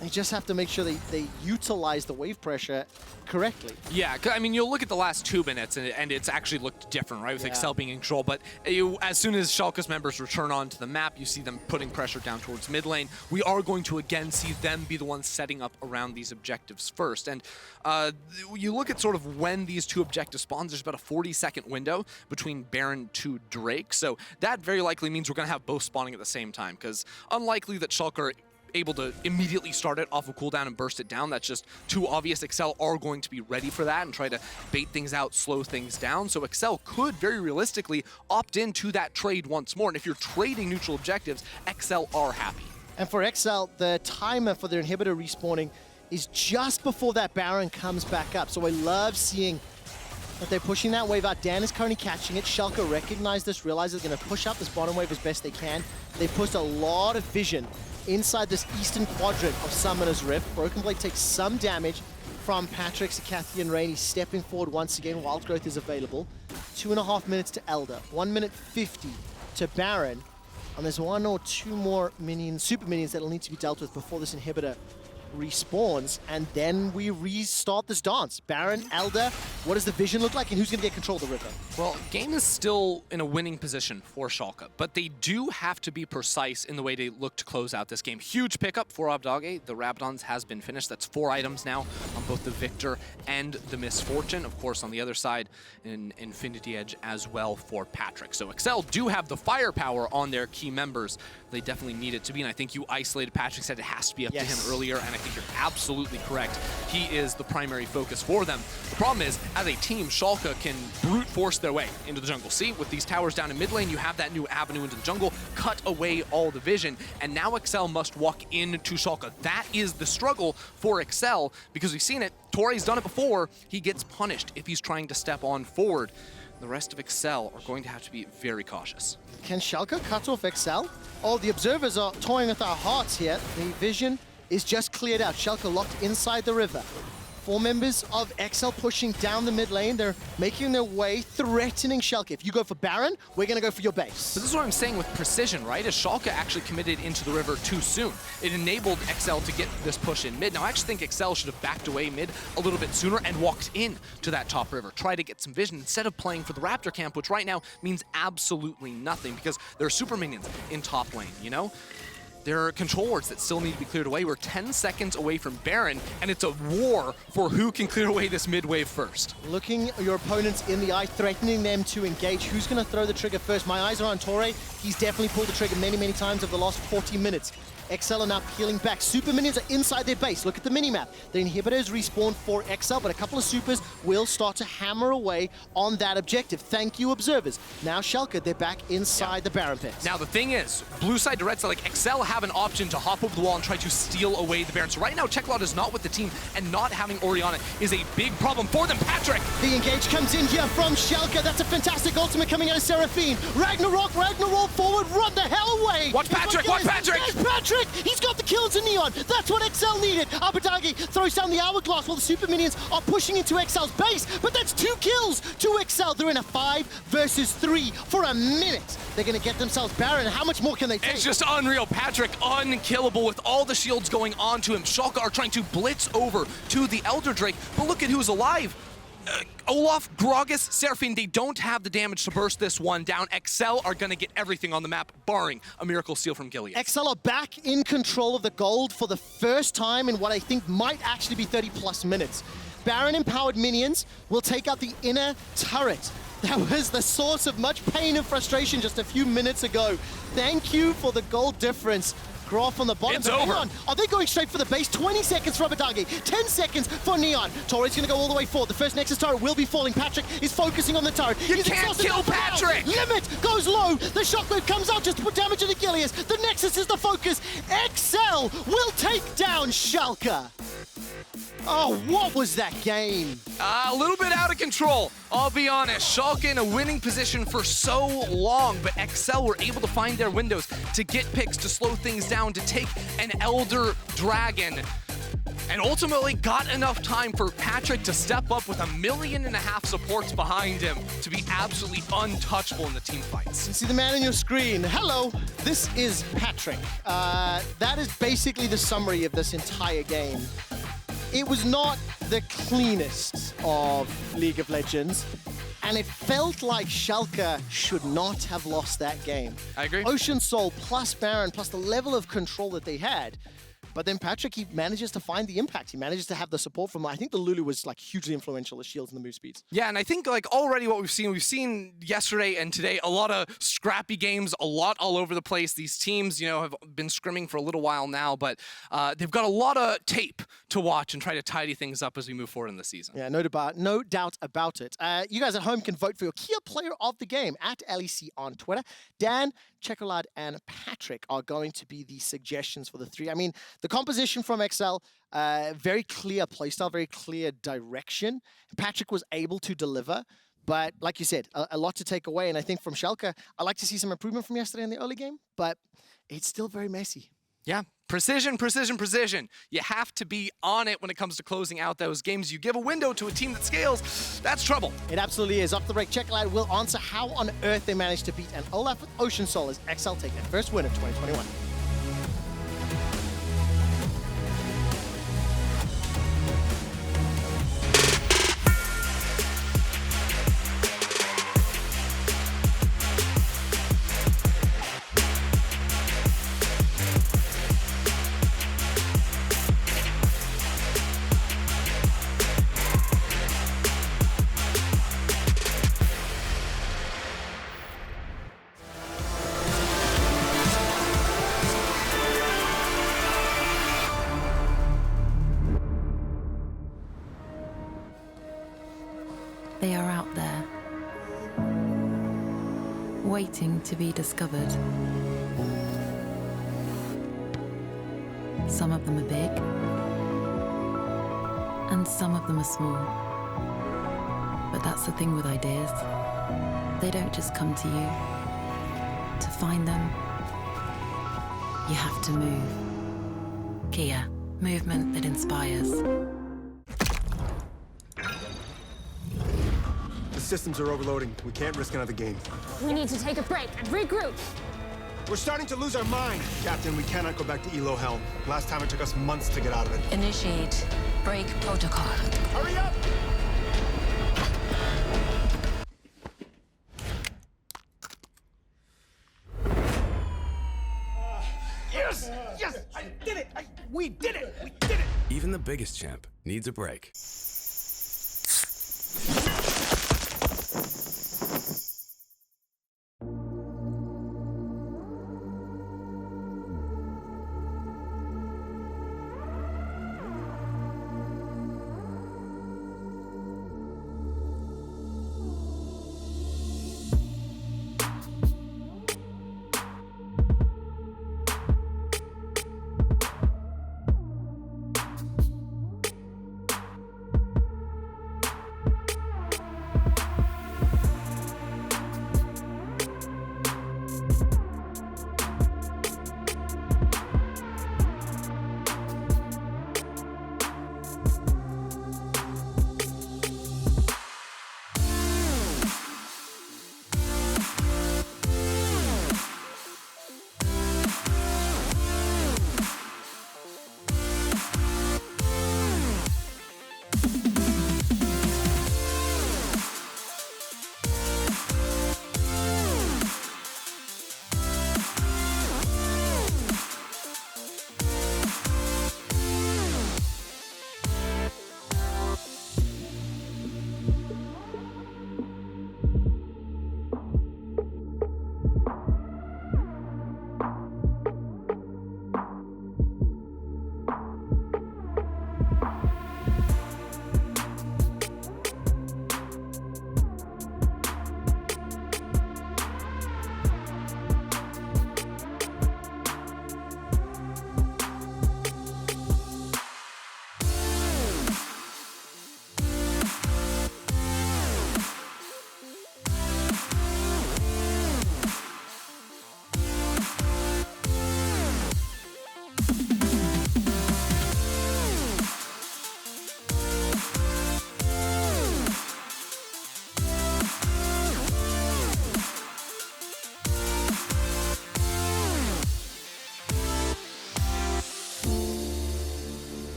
They just have to make sure they utilize the wave pressure correctly. Yeah, I mean, you'll look at the last 2 minutes, and it's actually looked different, right, with Excel being in control. But as soon as Schalke's members return onto the map, you see them putting pressure down towards mid lane. We are going to, again, see them be the ones setting up around these objectives first. And you look at sort of when these 2 objectives spawn, there's about a 40-second window between Baron to Drake. So that very likely means we're going to have both spawning at the same time, because unlikely that Schalke are able to immediately start it off of cooldown and burst it down. That's just too obvious. Excel are going to be ready for that and try to bait things out, slow things down. So Excel could very realistically opt into that trade once more. And if you're trading neutral objectives, Excel are happy. And for Excel, the timer for their inhibitor respawning is just before that Baron comes back up. So I love seeing that they're pushing that wave out. Dan is currently catching it. Schalke recognize this, realize they're going to push up this bottom wave as best they can. They've pushed a lot of vision inside this eastern quadrant of Summoner's Rift. BrokenBlade takes some damage from Patrik, Seraphine, Rain. He's stepping forward once again. Wild Growth is available. 2.5 minutes to Elder. 1 minute 50 to Baron. And there's 1 or 2 more minions, super minions that'll need to be dealt with before this inhibitor respawns, and then we restart this dance. Baron, Elder, what does the vision look like, and who's going to get control of the river? Well, game is still in a winning position for Schalke, but they do have to be precise in the way they look to close out this game. Huge pickup for Abbedagge. The Rabadons has been finished. That's 4 items now on both the Viktor and the Misfortune. Of course, on the other side, an Infinity Edge as well for Patrik. So Excel do have the firepower on their key members. They definitely need it to be, and I think you isolated Patrik, said it has to be up to him earlier, and I think you're absolutely correct. He is the primary focus for them. The problem is, as a team, Schalke can brute force their way into the jungle. See, with these towers down in mid lane, you have that new avenue into the jungle, cut away all the vision, and now Excel must walk into Schalke. That is the struggle for Excel, because we've seen it. Tory's done it before. He gets punished if he's trying to step on forward. The rest of Excel are going to have to be very cautious. Can Schalke cut off Excel? Oh, the observers are toying with our hearts here. The vision is just cleared out. Schalke locked inside the river. 4 members of Excel pushing down the mid lane. They're making their way, threatening Schalke. If you go for Baron, we're going to go for your base. So this is what I'm saying with precision, right? As Schalke actually committed into the river too soon. It enabled Excel to get this push in mid. Now, I actually think Excel should have backed away mid a little bit sooner and walked in to that top river. Try to get some vision instead of playing for the Raptor camp, which right now means absolutely nothing because there are super minions in top lane, you know? There are control wards that still need to be cleared away. We're 10 seconds away from Baron, and it's a war for who can clear away this mid wave first. Looking your opponents in the eye, threatening them to engage. Who's going to throw the trigger first? My eyes are on Tory. He's definitely pulled the trigger many, many times over the last 40 minutes. Excel are now peeling back. Super minions are inside their base. Look at the minimap. The inhibitors respawn for Excel, but a couple of supers will start to hammer away on that objective. Thank you, observers. Now Schalke, they're back inside the Baron pit. Now the thing is, blue side to red side, like Excel have an option to hop over the wall and try to steal away the Baron. So right now, Czekolad is not with the team, and not having Orianna is a big problem for them. Patrik! The engage comes in here from Schalke. That's a fantastic ultimate coming out of Seraphine. Ragnarok forward, run the hell away! Watch Patrik, watch Patrik! There's Patrik! He's got the kills in Neon. That's what Excel needed. Abbedagge throws down the hourglass while the super minions are pushing into Excel's base, but that's 2 kills to Excel. They're in a 5 versus 3 for a minute. They're going to get themselves Baron. How much more can they take? It's just unreal. Patrik unkillable with all the shields going on to him. Schalke are trying to blitz over to the Elder Drake, but look at who's alive. Olaf, Gragas, Seraphine, they don't have the damage to burst this one down. Excel are going to get everything on the map, barring a miracle steal from Gilius. Excel are back in control of the gold for the first time in what I think might actually be 30+ minutes. Baron-empowered minions will take out the inner turret. That was the source of much pain and frustration just a few minutes ago. Thank you for the gold difference. Graph on the bottom. It's over. Are they going straight for the base? 20 seconds for Abbedagge, 10 seconds for Neon. Tory's going to go all the way forward. The first Nexus turret will be falling. Patrik is focusing on the turret. You can't kill Patrik! Limit goes low. The shockwave comes out just to put damage on the Gilius. The Nexus is the focus. Excel will take down Schalke. Oh, what was that game? A little bit out of control, I'll be honest. Schalke in a winning position for so long, but Excel were able to find their windows to get picks, to slow things down, to take an Elder Dragon. and ultimately got enough time for Patrik to step up with 1.5 million supports behind him to be absolutely untouchable in the team fights. You see the man on your screen. Hello, this is Patrik. That is basically the summary of this entire game. It was not the cleanest of League of Legends, and it felt like Schalke should not have lost that game. I agree. Ocean Soul plus Baron plus the level of control that they had. But then Patrik, he manages to find the impact. He manages to have the support from, I think the Lulu was like hugely influential, the shields and the move speeds. Yeah, and I think like already what we've seen yesterday and today, a lot of scrappy games, a lot all over the place. These teams, you know, have been scrimming for a little while now, but they've got a lot of tape to watch and try to tidy things up as we move forward in the season. Yeah, no doubt about it. You guys at home can vote for your key player of the game at LEC on Twitter. Dan, Czekolad, and Patrik are going to be the suggestions for the three. I mean, the composition from XL, very clear playstyle, very clear direction. Patrik was able to deliver, but like you said, a lot to take away. And I think from Schalke, I like to see some improvement from yesterday in the early game, but it's still very messy. Yeah, precision, precision, precision. You have to be on it when it comes to closing out those games. You give a window to a team that scales, that's trouble. It absolutely is. Up the break, Czekolad will answer how on earth they managed to beat an Olaf with Ocean Soul as XL take their first win of 2021. They are out there, waiting to be discovered. Some of them are big, and some of them are small. But that's the thing with ideas. They don't just come to you. To find them, you have to move. Kia, movement that inspires. The systems are overloading. We can't risk another game. We need to take a break and regroup. We're starting to lose our mind. Captain, we cannot go back to Elo Hell. Last time it took us months to get out of it. Initiate break protocol. Hurry up! Yes! Yes! I did it! We did it! We did it! Even the biggest champ needs a break.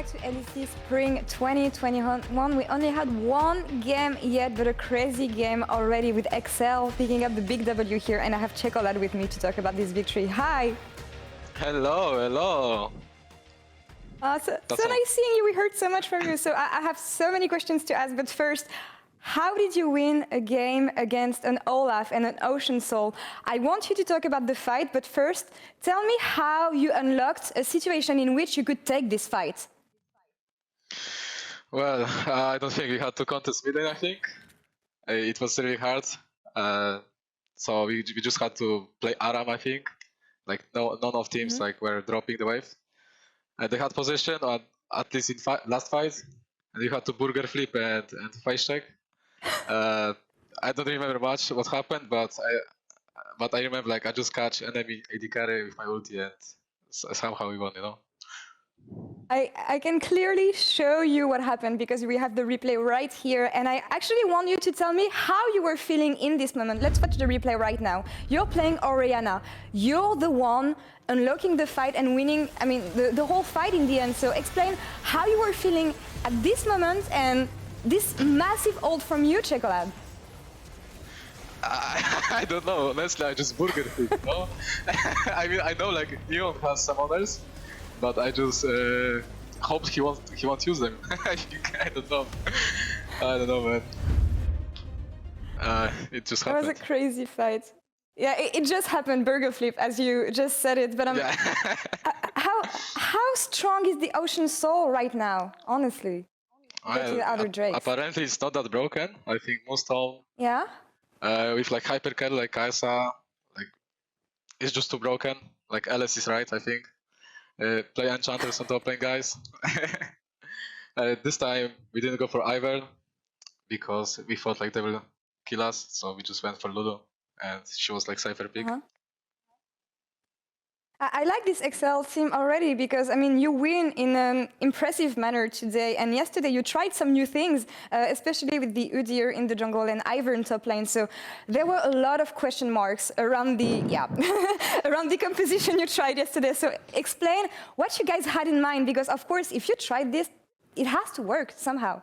back to LEC Spring 2021. We only had one game yet, but a crazy game already with XL picking up the big W here, and I have Czekolad with me to talk about this victory. Hi! Hello, hello! So nice seeing you. We heard so much from you, so I have so many questions to ask, but first, how did you win a game against an Olaf and an Ocean Soul? I want you to talk about the fight, but first, tell me how you unlocked a situation in which you could take this fight. Well, I don't think we had to contest mid lane, I think. It was really hard. So we just had to play Aram, I think. Like, none of teams like were dropping the wave. And they had position, at least in last fight. And you had to burger flip and face check. I don't remember much what happened, but I remember like I just catch enemy AD carry with my ulti and somehow we won, you know. I can clearly show you what happened because we have the replay right here, and I actually want you to tell me how you were feeling in this moment. Let's watch the replay right now. You're playing Orianna. You're the one unlocking the fight and winning, I mean, the whole fight in the end. So explain how you were feeling at this moment and this massive ult from you, Czekolad. I don't know, honestly, I just burger flip, you know? I mean, I know like Neon has some others, but I just hoped he won't use them. I don't know, man. It just happened. It was a crazy fight. Yeah, it just happened, burger flip, as you just said it. But how strong is the Ocean Soul right now, honestly? Apparently, it's not that broken. I think most all. Yeah. With like hypercarry like Kai'Sa, like it's just too broken. Like LS is right, I think. Play enchanters on top lane, guys. This time we didn't go for Ivern because we thought like they will kill us, so we just went for Lulu, and she was like cypher pick. I like this XL team already because, I mean, you win in an impressive manner today, and yesterday you tried some new things, especially with the Udyr in the jungle and Ivern top lane, so there were a lot of question marks around the, around the composition you tried yesterday. So explain what you guys had in mind, because of course, if you tried this, it has to work somehow.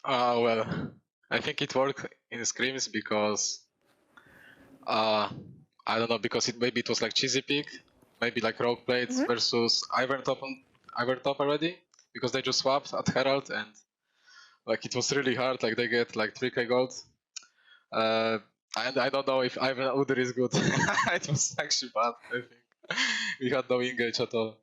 Well, I think it worked in scrims because I don't know, because maybe it was like cheesy pick, maybe like Rogue Blades versus Ivern top already, because they just swapped at Herald and like it was really hard, like they get like 3k gold. And I don't know if Ivern Udyr is good. It was actually bad, I think. We had no engage at all.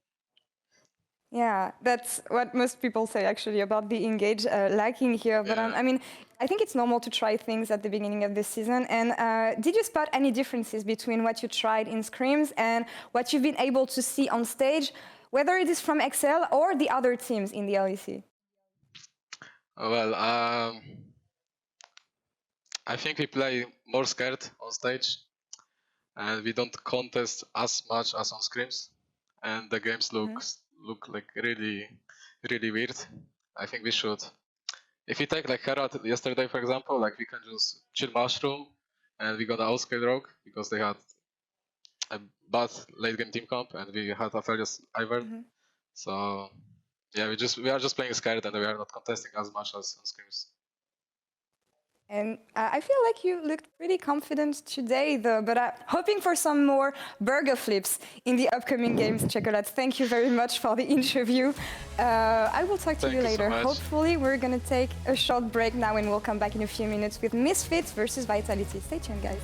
Yeah, that's what most people say actually about the engage lacking here. But I mean, I think it's normal to try things at the beginning of this season. And did you spot any differences between what you tried in scrims and what you've been able to see on stage, whether it is from XL or the other teams in the LEC? Well, I think we play more scared on stage, and we don't contest as much as on scrims, and the games look like really weird. I think we should. If we take like Herald yesterday, for example, like we can just chill mushroom and we gonna outscale Rogue because they had a bad late game team comp and we had a fairly Ivern. So yeah, we are just playing scared and we are not contesting as much as on scrims. And I feel like you looked pretty confident today, though, but hoping for some more burger flips in the upcoming games, Czekolad. Thank you very much for the interview. I will talk to you later. So hopefully, we're going to take a short break now, and we'll come back in a few minutes with Misfits versus Vitality. Stay tuned, guys.